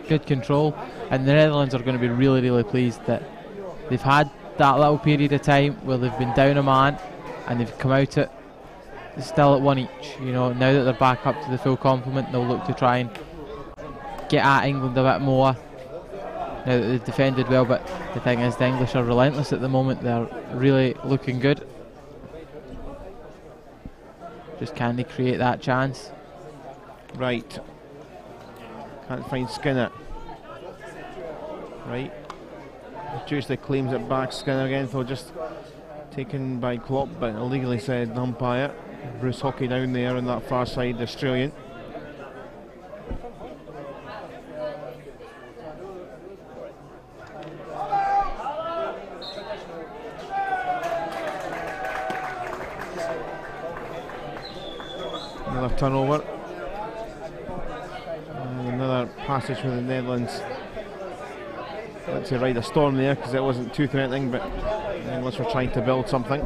good control. And the Netherlands are going to be really, really pleased that they've had that little period of time where they've been down a man and they've come out it still at 1 each. You know, now that they're back up to the full complement, they'll look to try and get at England a bit more. Now that they've defended well, but the thing is, the English are relentless at the moment. They're really looking good. Just can they create that chance? Right. Can't find Skinner. Right. Tuesday claims it back. Skinner again, though, just taken by Klopp, but illegally said the umpire. Bruce Hockey down there on that far side, the Australian. Another turnover. And another passage for the Netherlands. Let's say ride a storm there because it wasn't too threatening, but the English were trying to build something.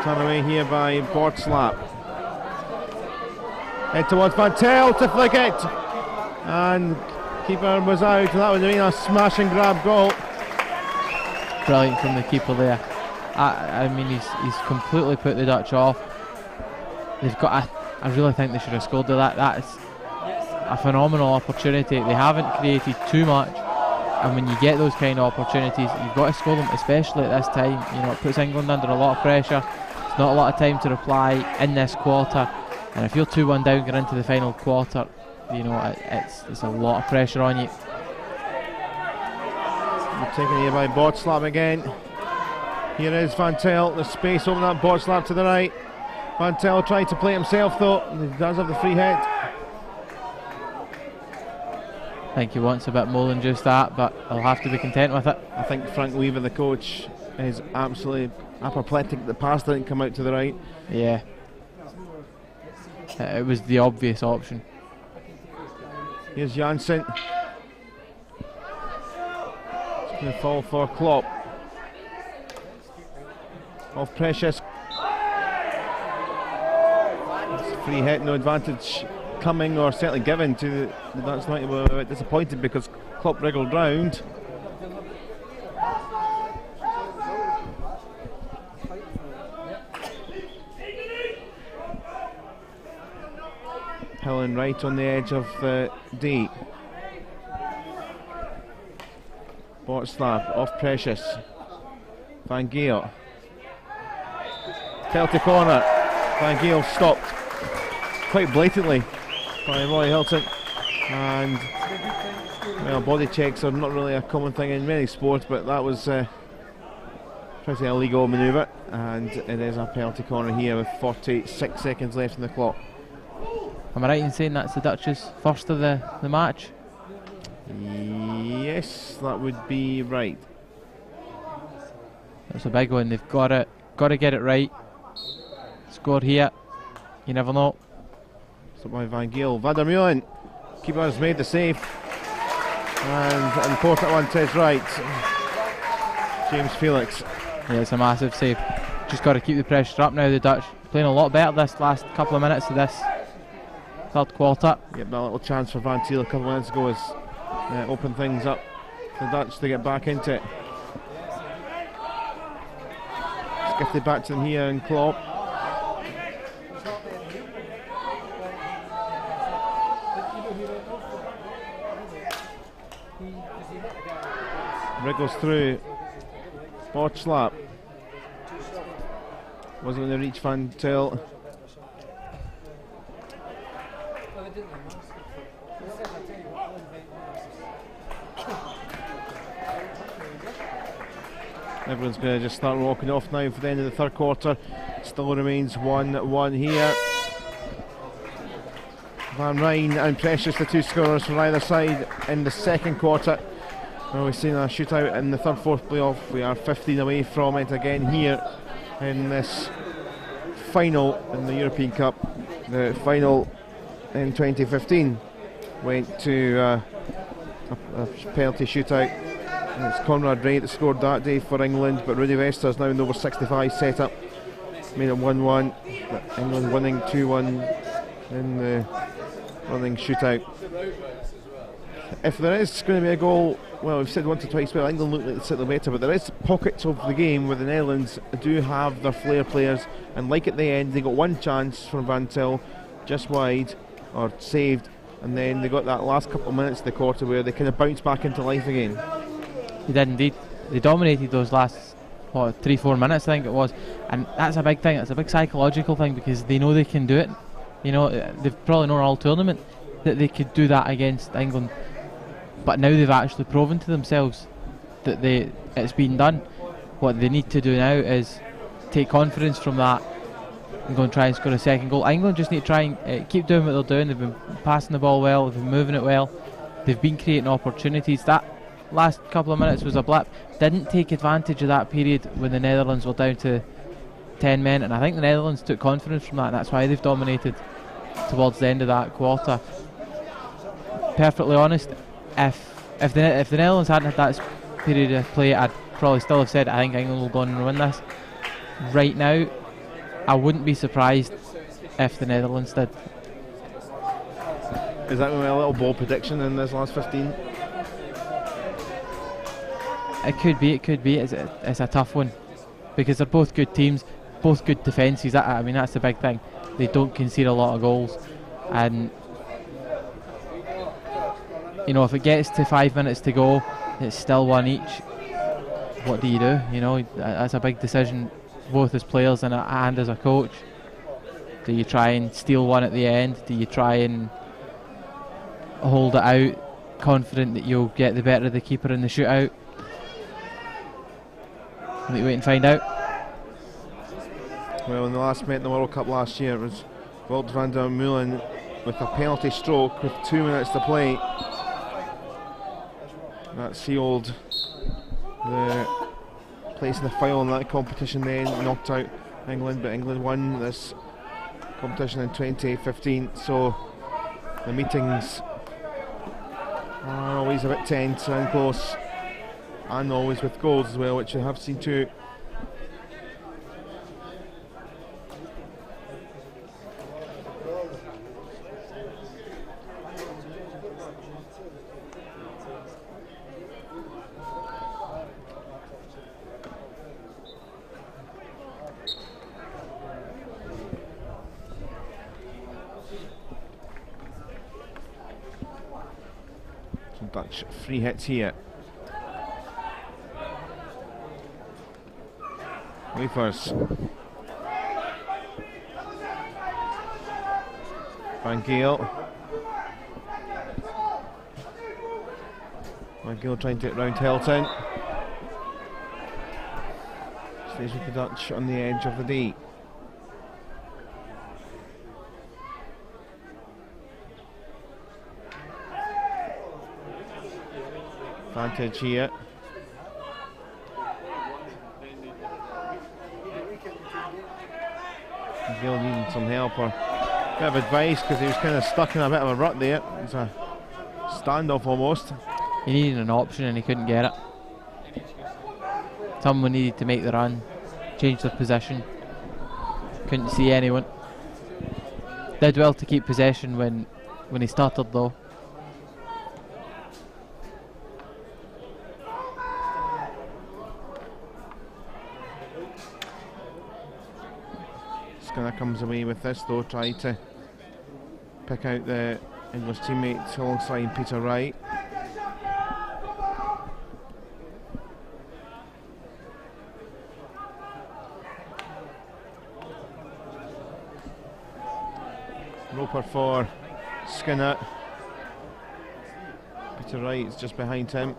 Turn away here by Bortslap. Head towards Van Tel to flick it. And keeper was out, and that would have been a smash and grab goal. Brilliant from the keeper there. I mean, he's completely put the Dutch off. They've got. I really think they should have scored with that. That's a phenomenal opportunity. They haven't created too much, and when you get those kind of opportunities, you've got to score them, especially at this time. You know, it puts England under a lot of pressure. It's not a lot of time to reply in this quarter, and if you're 2-1 down going into the final quarter, you know it's a lot of pressure on you. We're taken here by Botslam again. Here is Van Tel. There's space open up. Botslam to the right. Van Tel tried to play himself though. He does have the free hit. I think he wants a bit more than just that, but he'll have to be content with it. I think Frank Weaver, the coach, is absolutely apoplectic. The pass didn't come out to the right. Yeah. It was the obvious option. Here's Janssen. It's going to fall for Klopp. Off Precious. It's a free hit, no advantage coming or certainly given to the Dutch United. Were a bit disappointed because Klopp wriggled round. Helen right on the edge of the D. Botslam off Precious. Van Gaal. Penalty corner. Van Gaal stopped quite blatantly by Roy Hilton. And well, body checks are not really a common thing in many sports, but that was pretty illegal manoeuvre, and it is a penalty corner here with 46 seconds left in the clock. Am I right in saying that's the Dutch's first of the match? Yes, that would be right. That's a big one. They've got to get it right. Score here. You never know. So by Van Gaal. Van der Meulen. Keeper has made the save. And an important one to his right. James Felix. Yeah, it's a massive save. Just got to keep the pressure up now. The Dutch playing a lot better this last couple of minutes of this third quarter. Yep, that little chance for Van Thiel a couple of minutes ago has opened things up for the Dutch to get back into it. It's gifted back to them here in Klopp. Wriggles through. Botch slap. Wasn't going to reach Van Til. Everyone's going to just start walking off now for the end of the third quarter. Still remains 1-1 here. Van Rijn and Precious, the two scorers from either side in the second quarter. Well, we've seen a shootout in the third, fourth playoff. We are 15 away from it again here in this final in the European Cup. The final in 2015 went to a penalty shootout. And it's Conrad Ray that scored that day for England, but Rudy Vesta is now in the over 65 setup. Made it 1-1, but England winning 2-1 in the running shootout. If there is going to be a goal, well, we've said once or twice, well, England look like it's slightly better, but there is pockets of the game where the Netherlands do have their flair players, and like at the end, they got one chance from Van Til, just wide, or saved, and then they got that last couple of minutes of the quarter where they kind of bounced back into life again. They did indeed. They dominated those last 3-4 minutes, I think it was, and that's a big thing. It's a big psychological thing because they know they can do it. You know, they've probably known all tournament that they could do that against England, but now they've actually proven to themselves that it's been done. What they need to do now is take confidence from that and go and try and score a second goal. England just need to try and keep doing what they're doing. They've been passing the ball well, they've been moving it well, they've been creating opportunities. That last couple of minutes was a blip. Didn't take advantage of that period when the Netherlands were down to 10 men, and I think the Netherlands took confidence from that, and that's why they've dominated towards the end of that quarter. Perfectly honest, if the Netherlands hadn't had that period of play, I'd probably still have said I think England will go on and win this. Right now, I wouldn't be surprised if the Netherlands did. Is that going to be a little bold prediction in this last 15? It could be. It's a tough one because they're both good teams, both good defences. I mean, that's the big thing. They don't concede a lot of goals, and you know, if it gets to 5 minutes to go, it's still one each. What do? You know, that's a big decision, both as players and as a coach. Do you try and steal one at the end? Do you try and hold it out, confident that you'll get the better of the keeper in the shootout? We'll wait and find out. Well, in the last met in the World Cup last year, it was Wout van der Meulen with a penalty stroke with 2 minutes to play. That sealed the place in the final in that competition, then knocked out England, but England won this competition in 2015. So the meetings are always a bit tense and close, and always with goals as well, which we have seen too. Some Dutch free hits here. Wafers. Van Gaal. Van Gaal trying to get round Helton. Stays with the Dutch on the edge of the D. Advantage here. Gill needing some help or a bit of advice, because he was kind of stuck in a bit of a rut there. It's a standoff almost. He needed an option and he couldn't get it. Someone needed to make the run, change their position. Couldn't see anyone. Did well to keep possession when he started though. Skinner comes away with this though, trying to pick out the English teammates alongside Peter Wright. Roper for Skinner. Peter Wright is just behind him.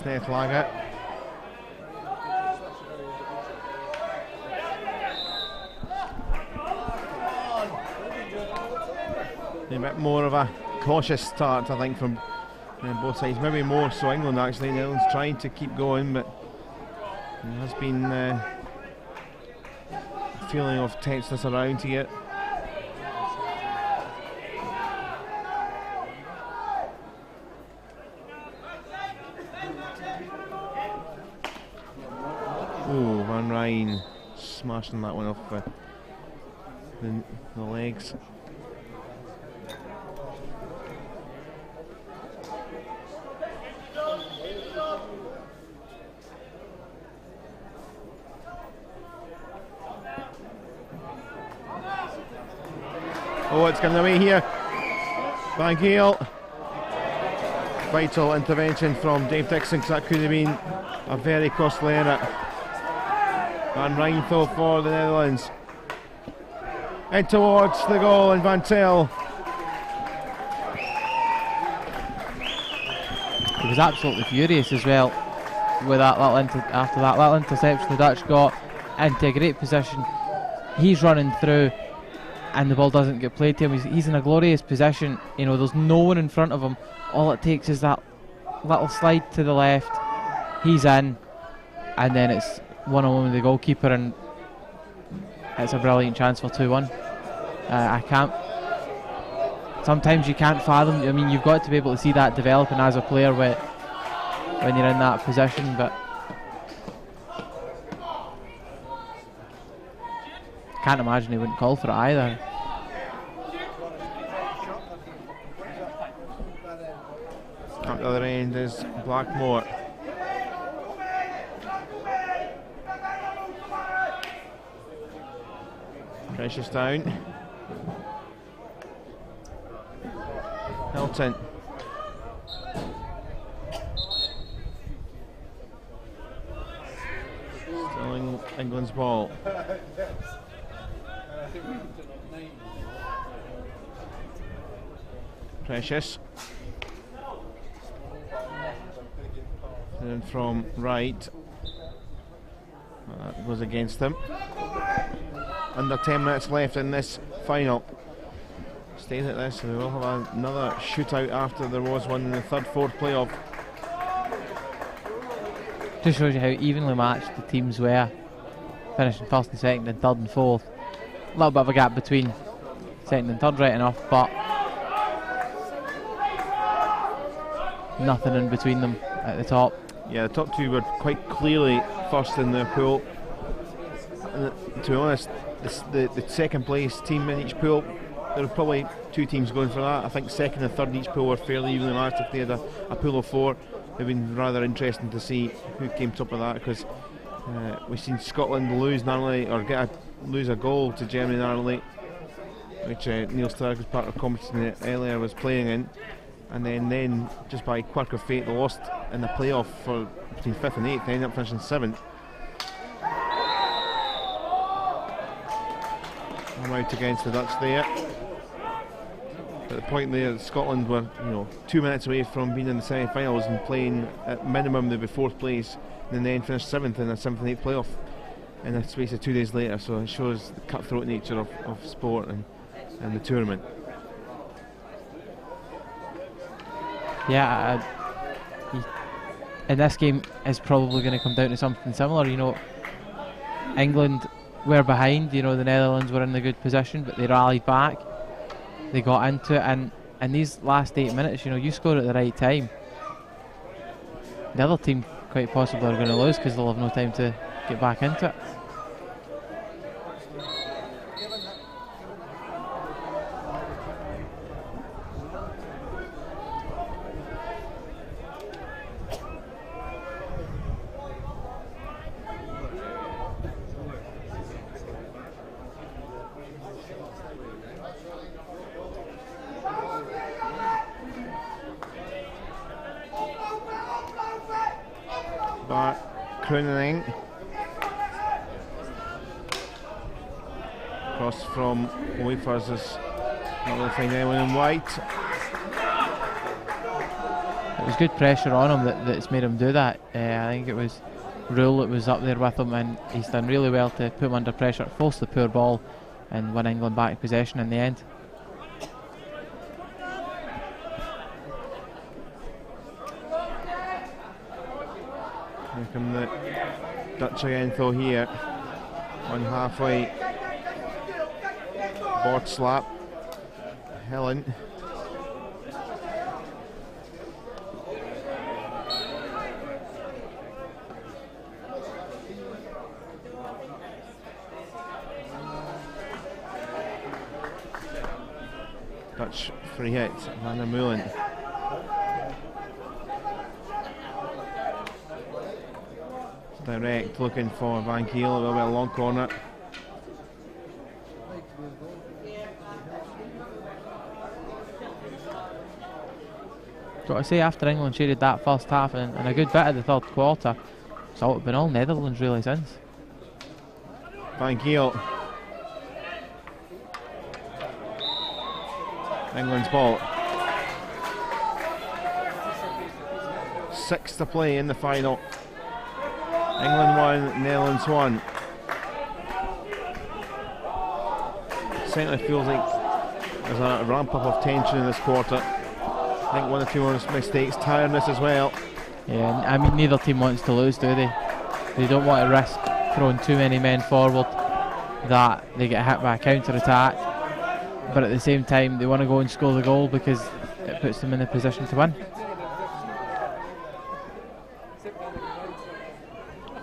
Snethlager. A bit more of a cautious start, I think, from both sides. Maybe more so England actually. Netherlands trying to keep going, but there has been a feeling of tenseness around here. Oh, Van Rijn smashing that one off the legs. Oh, it's coming away here. Van Gaal. Vital intervention from Dave Dixon, because that could have been a very costly error. Van Rijn though for the Netherlands. In towards the goal, and Van Tel. He was absolutely furious as well with that little after that little interception. The Dutch got into a great position. He's running through and the ball doesn't get played to him. He's in a glorious position. You know, there's no one in front of him. All it takes is that little slide to the left. He's in, and then it's one-on-one with the goalkeeper, and it's a brilliant chance for 2-1. Sometimes you can't fathom. I mean, you've got to be able to see that developing as a player when you're in that position, but can't imagine he wouldn't call for it either. At the other end is Blackmore. Precious down. Hilton. Still England's ball. Precious. And from right. That goes against him. Under 10 minutes left in this final. Stays at this, so we will have another shootout after there was one in the third, fourth playoff. Just shows you how evenly matched the teams were, finishing first and second and third and fourth. A little bit of a gap between second and third, right enough, but nothing in between them at the top. Yeah, the top two were quite clearly first in their pool. And to be honest, the second place team in each pool, there were probably two teams going for that. I think second and third in each pool were fairly evenly matched. If they had a pool of four, it would have been rather interesting to see who came top of that, because we've seen Scotland lose narrowly, or lose a goal to Germany narrowly, which Neil Stark, as part of competition earlier, was playing in, and then just by quirk of fate they lost in the playoff for between 5th and 8th. They ended up finishing 7th. I'm out against the Dutch there. At the point there, Scotland were 2 minutes away from being in the semi-finals and playing at minimum they'd be 4th place, and then finished 7th in a 7th and 8th playoff in the space of 2 days later. So it shows the cutthroat nature of sport and the tournament. Yeah, and this game is probably going to come down to something similar. England were behind, the Netherlands were in a good position, but they rallied back, they got into it, and in these last 8 minutes, you score at the right time, the other team quite possibly are going to lose because they'll have no time to get back into it. Crooning cross from Wafers is not really finding anyone in white. It was good pressure on him that's made him do that. I think it was Rule that was up there with him, and he's done really well to put him under pressure, force the poor ball, and win England back possession in the end. Here come the Dutch again though here. On halfway. Board slap. Helen. Dutch free hit. Van der Meulen. Direct, looking for Van Kiel, a little bit of long corner. Got to say, after England shaded that first half and a good bit of the third quarter, it's been all Netherlands really since. Van Kiel. England's ball. 6 to play in the final. England 1, Netherlands 1. Certainly feels like there's a ramp up of tension in this quarter. I think one or two more mistakes, tiredness as well. Yeah, I mean, neither team wants to lose, do they? They don't want to risk throwing too many men forward that they get hit by a counter-attack, but at the same time they want to go and score the goal because it puts them in a position to win.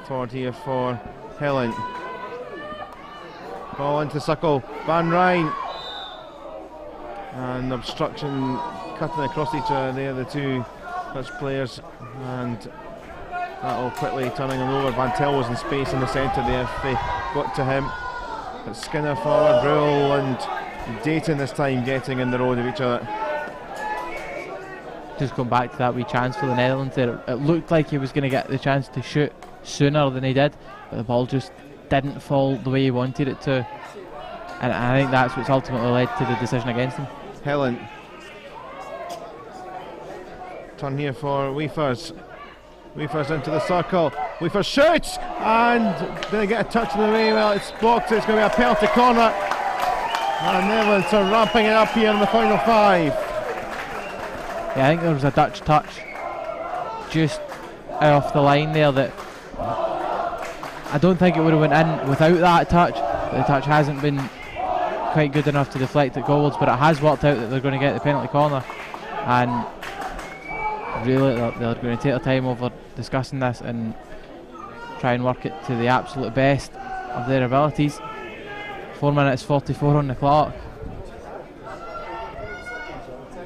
Forward here for Helen. Ball into Suckle. Van Rijn. And obstruction cutting across each other there, the two Dutch players. And that'll quickly turning him over. Van Tel was in space in the centre there if they got to him. But Skinner forward, Rule and Dayton this time getting in the road of each other. Just going back to that wee chance for the Netherlands there, it looked like he was going to get the chance to shoot sooner than he did, but the ball just didn't fall the way he wanted it to, and I think that's what's ultimately led to the decision against him. Helen. Turn here for Weefers. Weefers into the circle. Weefers shoots and didn't get a touch in the way. Well, it's blocked. It's going to be a penalty corner. And Netherlands are ramping it up here in the final 5. Yeah, I think there was a Dutch touch just off the line there that I don't think it would have went in without that touch. The touch hasn't been quite good enough to deflect it goalwards, but it has worked out that they're going to get the penalty corner, and really they're going to take their time over discussing this and try and work it to the absolute best of their abilities. 4 minutes 44 on the clock.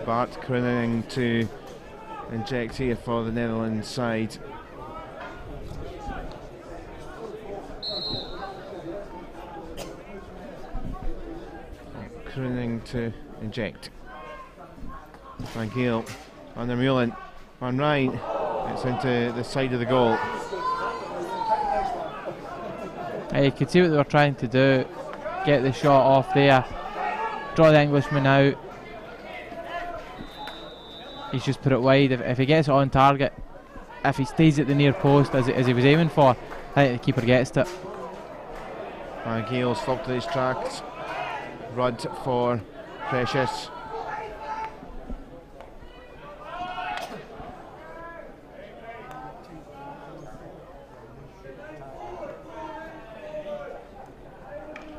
Bart crooning to inject here for the Netherlands side. Crooning to inject. Van Geel, Van der Meulen, Van Rijn. It's into the side of the goal. You could see what they were trying to do, get the shot off there, draw the Englishman out. He's just put it wide. If he gets it on target, if he stays at the near post as he was aiming for, I think the keeper gets it. Van Geel stopped his tracks. Rudd for Precious.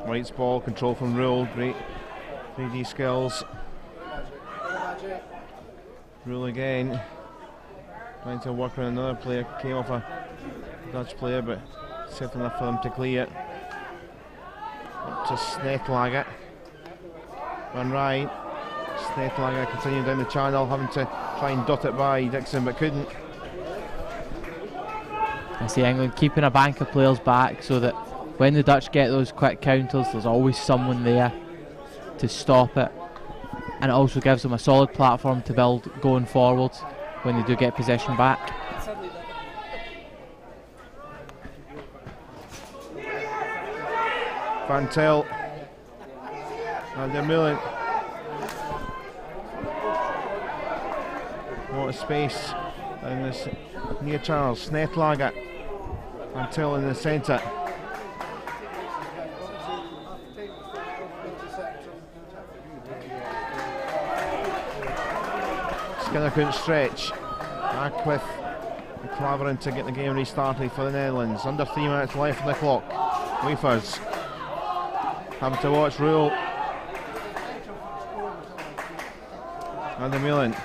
White's ball, control from Rule, great 3D skills. Rule again, trying to work around another player, came off a Dutch player, but safe enough for them to clear it. Up to Snetlager. Van Rijn. Snetlager continuing down the channel, having to try and dot it by Dixon, but couldn't. I see England keeping a bank of players back so that when the Dutch get those quick counters, there's always someone there to stop it, and it also gives them a solid platform to build going forwards when they do get possession back. Van Til and der Meulen. What a space in this near Charles. Snetlager. Van Til in the centre. Skinner couldn't stretch. Back with Clavering to get the game restarted for the Netherlands. Under 3 minutes left on the clock. Weefers having to watch Rule. Van der Meulen.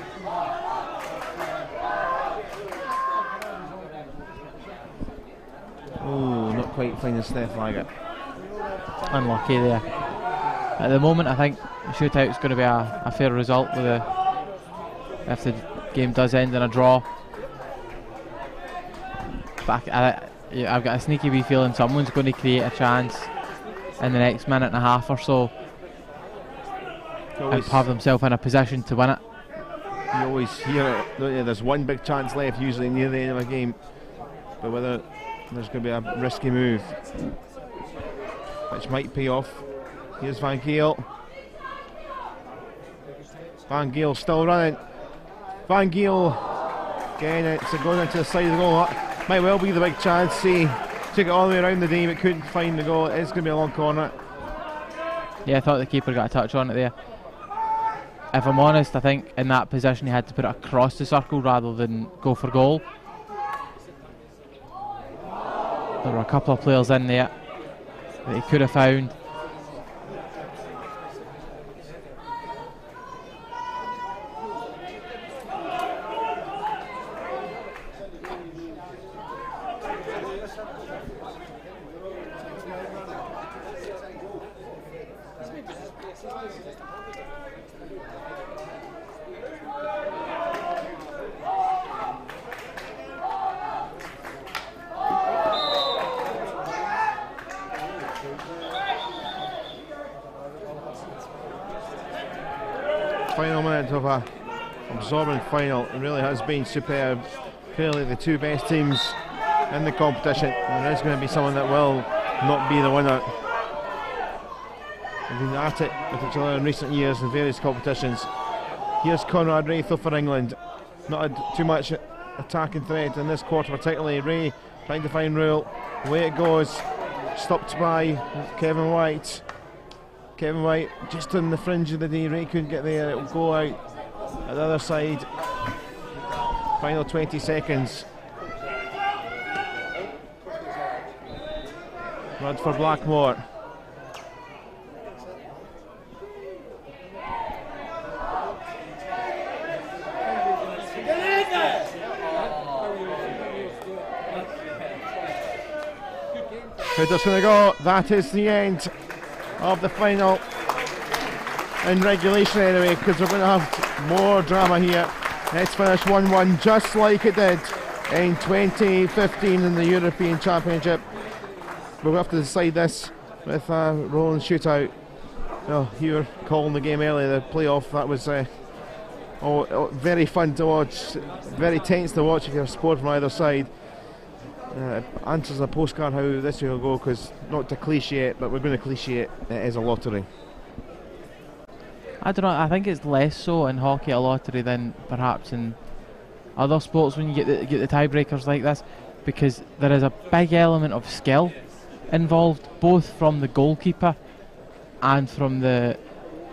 Oh, not quite finding Snetlager. Unlucky there. At the moment, I think the shootout is going to be a fair result with if the game does end in a draw. But I've got a sneaky wee feeling someone's going to create a chance in the next minute and a half or so and have themselves in a position to win it. You always hear it, don't you? There's one big chance left usually near the end of a game, but whether there's going to be a risky move which might pay off. Here's Van Geel. Van Geel still running. Van Geel again, it's going into the side of the goal. That might well be the big chance. See, took it all the way around the day but couldn't find the goal. It's going to be a long corner. Yeah, I thought the keeper got a touch on it there. If I'm honest, I think in that position he had to put it across the circle rather than go for goal. There were a couple of players in there that he could have found. final minute of a absorbent final. It really has been superb. Clearly the two best teams in the competition. And there is going to be someone that will not be the winner. We've been at it with each other in recent years in various competitions. Here's Conrad Ray for England. Not had too much attacking threat in this quarter particularly. Ray trying to find Rule. Away it goes. Stopped by Kevin White. Kevin White just on the fringe of the D. Ray couldn't get there. It will go out at the other side. Final 20 seconds. Run for Blackmore. Who's going to go? That is the end of the final in regulation anyway, because we're going to have more drama here. Let's finish 1-1 just like it did in 2015 in the European Championship. We'll have to decide this with a rolling shootout. Oh, you were calling the game earlier, the playoff. That was very fun to watch, very tense to watch if you're a support from either side. Answers a postcard how this will go, because not to cliche it, but we're going to cliche it. It is a lottery. I don't know, I think it's less so in hockey a lottery than perhaps in other sports when you get the tiebreakers like this, because there is a big element of skill involved, both from the goalkeeper and from the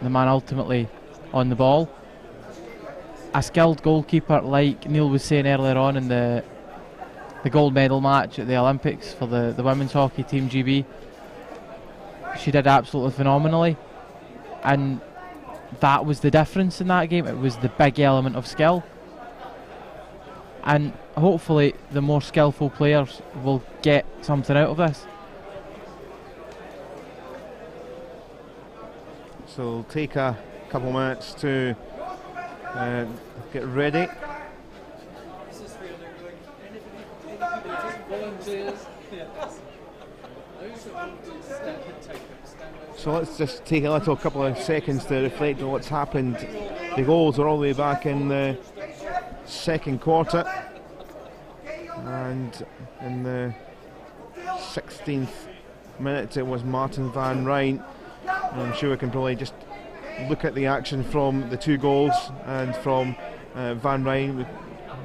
man ultimately on the ball. A skilled goalkeeper, like Neil was saying earlier on in the gold medal match at the Olympics for the women's hockey team GB, she did absolutely phenomenally, and that was the difference in that game. It was the big element of skill, and hopefully the more skillful players will get something out of this. So it'll take a couple minutes to get ready. So let's just take a couple of seconds to reflect on what's happened. The goals are all the way back in the second quarter, and in the 16th minute it was Martin Van Rijn. I'm sure we can probably just look at the action from the two goals and from Van Rijn.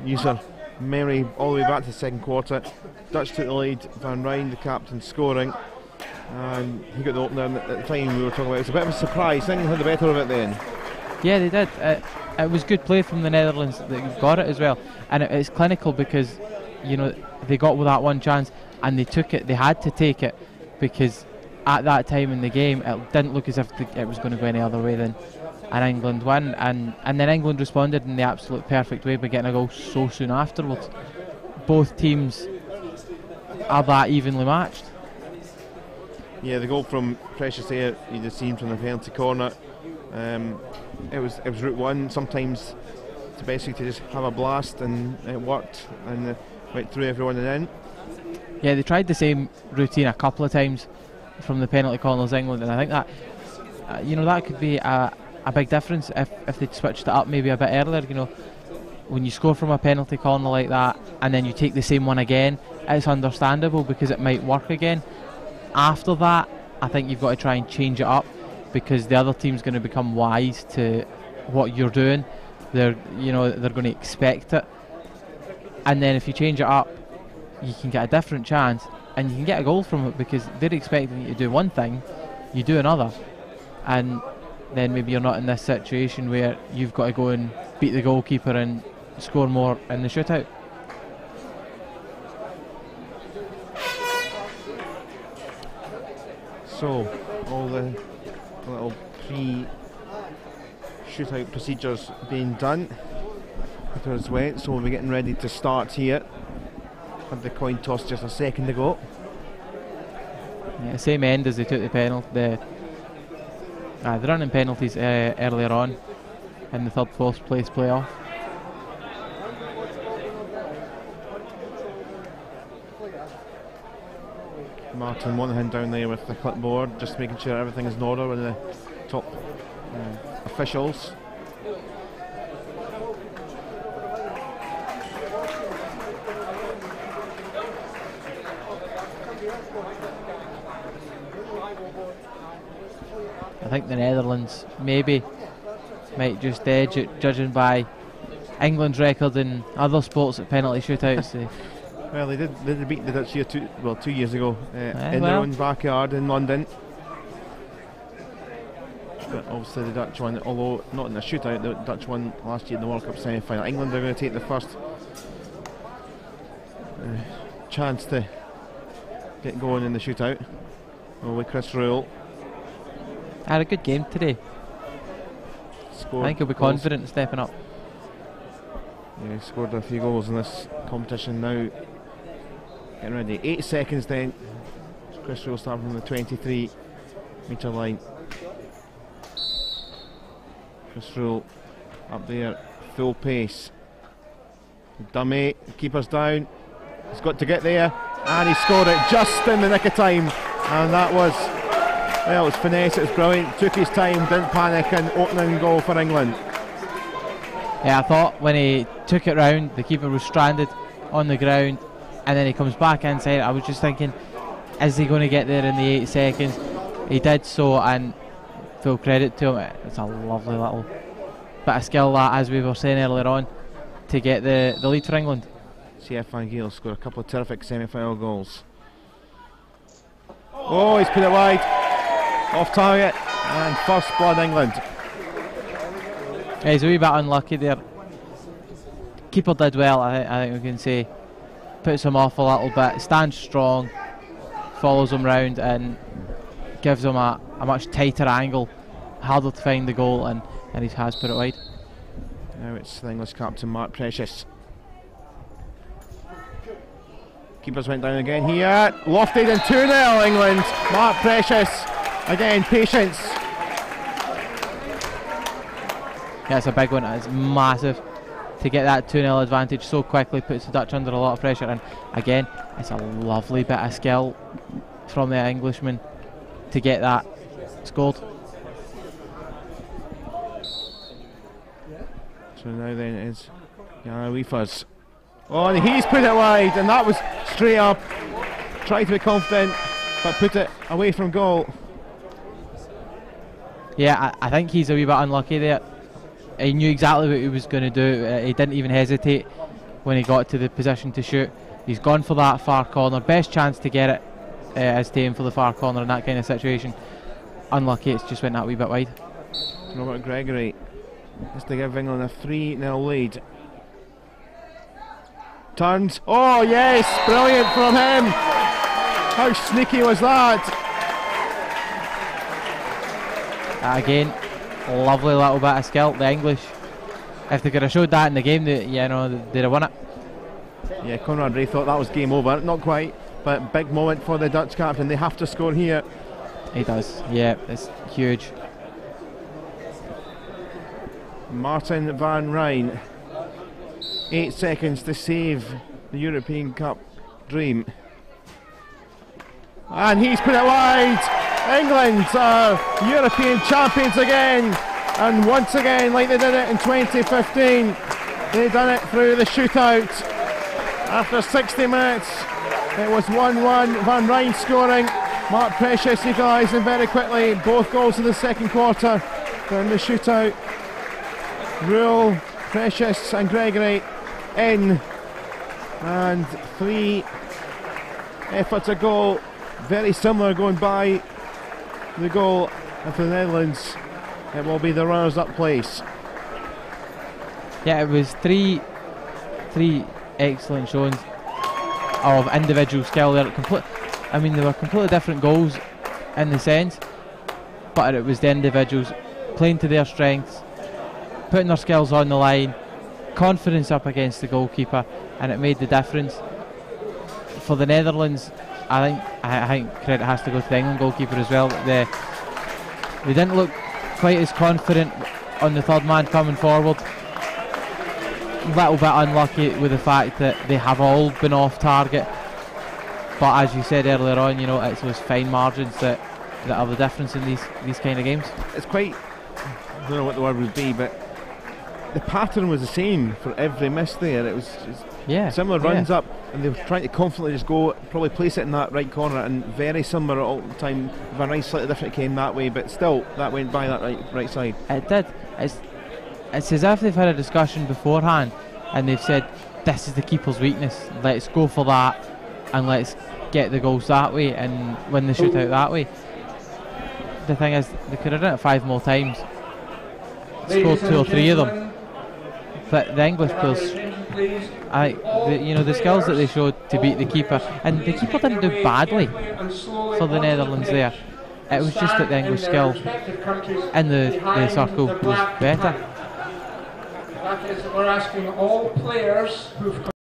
User memory all the way back to the second quarter. Dutch took the lead, Van Rijn the captain scoring, and he got the opener. And at the time we were talking about, it was a bit of a surprise. England had the better of it then. Yeah, they did. It was good play from the Netherlands that got it as well, and it's clinical because, you know, they got with that one chance and they took it. They had to take it because at that time in the game it didn't look as if it was going to go any other way than an England win, and then England responded in the absolute perfect way by getting a goal so soon afterwards. Both teams are that evenly matched. Yeah, the goal from Precious Air, you'd have seen from the penalty corner. It was route one. Sometimes it's the best way to just have a blast, and it worked and went through everyone and in. Yeah, they tried the same routine a couple of times from the penalty corners, England, and I think that that could be a big difference if they'd switched it up maybe a bit earlier. You know, when you score from a penalty corner like that and then you take the same one again, it's understandable because it might work again. After that, I think you've got to try and change it up, because the other team's going to become wise to what you're doing. They're going to expect it, and then if you change it up, you can get a different chance and you can get a goal from it, because they're expecting you to do one thing, you do another, and then maybe you're not in this situation where you've got to go and beat the goalkeeper and score more in the shootout. So all the little pre-shootout procedures being done. It was wet, so we'll be getting ready to start here. Had the coin toss just a second ago. Yeah, same end as they took the penalty. The running penalties earlier on in the third, fourth place playoff. Martin Monaghan down there with the clipboard, just making sure everything is in order with the top officials. I think the Netherlands maybe might just edge it, judging by England's record in other sports at penalty shootouts. Well, they did beat the Dutch here 2 years ago in their well. own backyard in London. But obviously the Dutch won, although not in a shootout, the Dutch won last year in the World Cup semi-final. England are going to take the first chance to get going in the shootout. With Chris Rule. Had a good game today. I think he'll be confident stepping up. Yeah, he scored a few goals in this competition now. Getting ready. 8 seconds then. Chris Rule starting from the 23-metre line. Chris Rule up there, full pace. Dummy, the keeper's down. He's got to get there, and he scored it just in the nick of time. And that was, well, it was finesse, it was brilliant. Took his time, didn't panic, and opening goal for England. Yeah, I thought when he took it round, the keeper was stranded on the ground, and then he comes back inside. I was just thinking, is he going to get there in the 8 seconds? He did so, and full credit to him. It's a lovely little bit of skill, that, as we were saying earlier on, to get the lead for England. CF Van Giel scored a couple of terrific semi-final goals. Oh, he's put it wide, off target, and first blood England. Yeah, he's a wee bit unlucky there. Keeper did well, I think we can say. Puts him off a little bit, stands strong, follows him round, and gives him a much tighter angle, harder to find the goal, and he has put it wide. Now it's the English captain Mark Precious. Keepers went down again here, lofted and 2-0 England. Mark Precious, again, patience. Yeah, it's a big one, it's massive to get that 2-0 advantage so quickly, puts the Dutch under a lot of pressure, and again, it's a lovely bit of skill from the Englishman to get that scored. So now then it is Yana Weefers. Oh, and he's put it wide, and that was straight up. Tried to be confident, but put it away from goal. Yeah, I think he's a wee bit unlucky there. He knew exactly what he was going to do. He didn't even hesitate when he got to the position to shoot. He's gone for that far corner. Best chance to get it is to aim for the far corner in that kind of situation. Unlucky, it's just went that wee bit wide. Robert Gregory has to give England a 3-0 lead. Turns. Oh yes, brilliant from him. How sneaky was that? Again, lovely little bit of skill. The English, if they could have showed that in the game, they'd have won it. Yeah, Conrad Ray thought that was game over. Not quite, but big moment for the Dutch captain. They have to score here. He does. Yeah, it's huge. Martin van Rijn. 8 seconds to save the European Cup dream. And he's put it wide. England are European champions again. And once again, like they did it in 2015, they've done it through the shootout. After 60 minutes, it was 1-1. Van Rijn scoring. Mark Precious equalising very quickly. Both goals in the second quarter. Then the shootout. Rule, Precious and Gregory in, and 3 efforts a goal, very similar going by the goal, and for the Netherlands it will be the runners-up place. Yeah, it was three excellent showings of individual skill there. I mean, they were completely different goals in the sense, but it was the individuals playing to their strengths, putting their skills on the line, confidence up against the goalkeeper, and it made the difference. For the Netherlands, I think credit has to go to the England goalkeeper as well. They didn't look quite as confident on the third man coming forward. Little bit unlucky with the fact that they have all been off target, but as you said earlier on, you know, it's those fine margins that are the difference in these kind of games. It's quite, I don't know what the word would be, but the pattern was the same for every miss there. It was similar runs up, and they were trying to confidently just go, probably place it in that right corner, and very similar all the time. Van Rijs slightly different, came that way, but still that went by that right side. It did. It's as if they've had a discussion beforehand, and they've said, this is the keeper's weakness, let's go for that, and let's get the goals that way and win the shootout that way. The thing is, they could have done it 5 more times, scored 2 or 3 of them, but the English players, the skills that they showed to beat the keeper, and the keeper didn't do badly for the Netherlands there. It was just that the English skill in the circle was better. That is, we're asking all players who've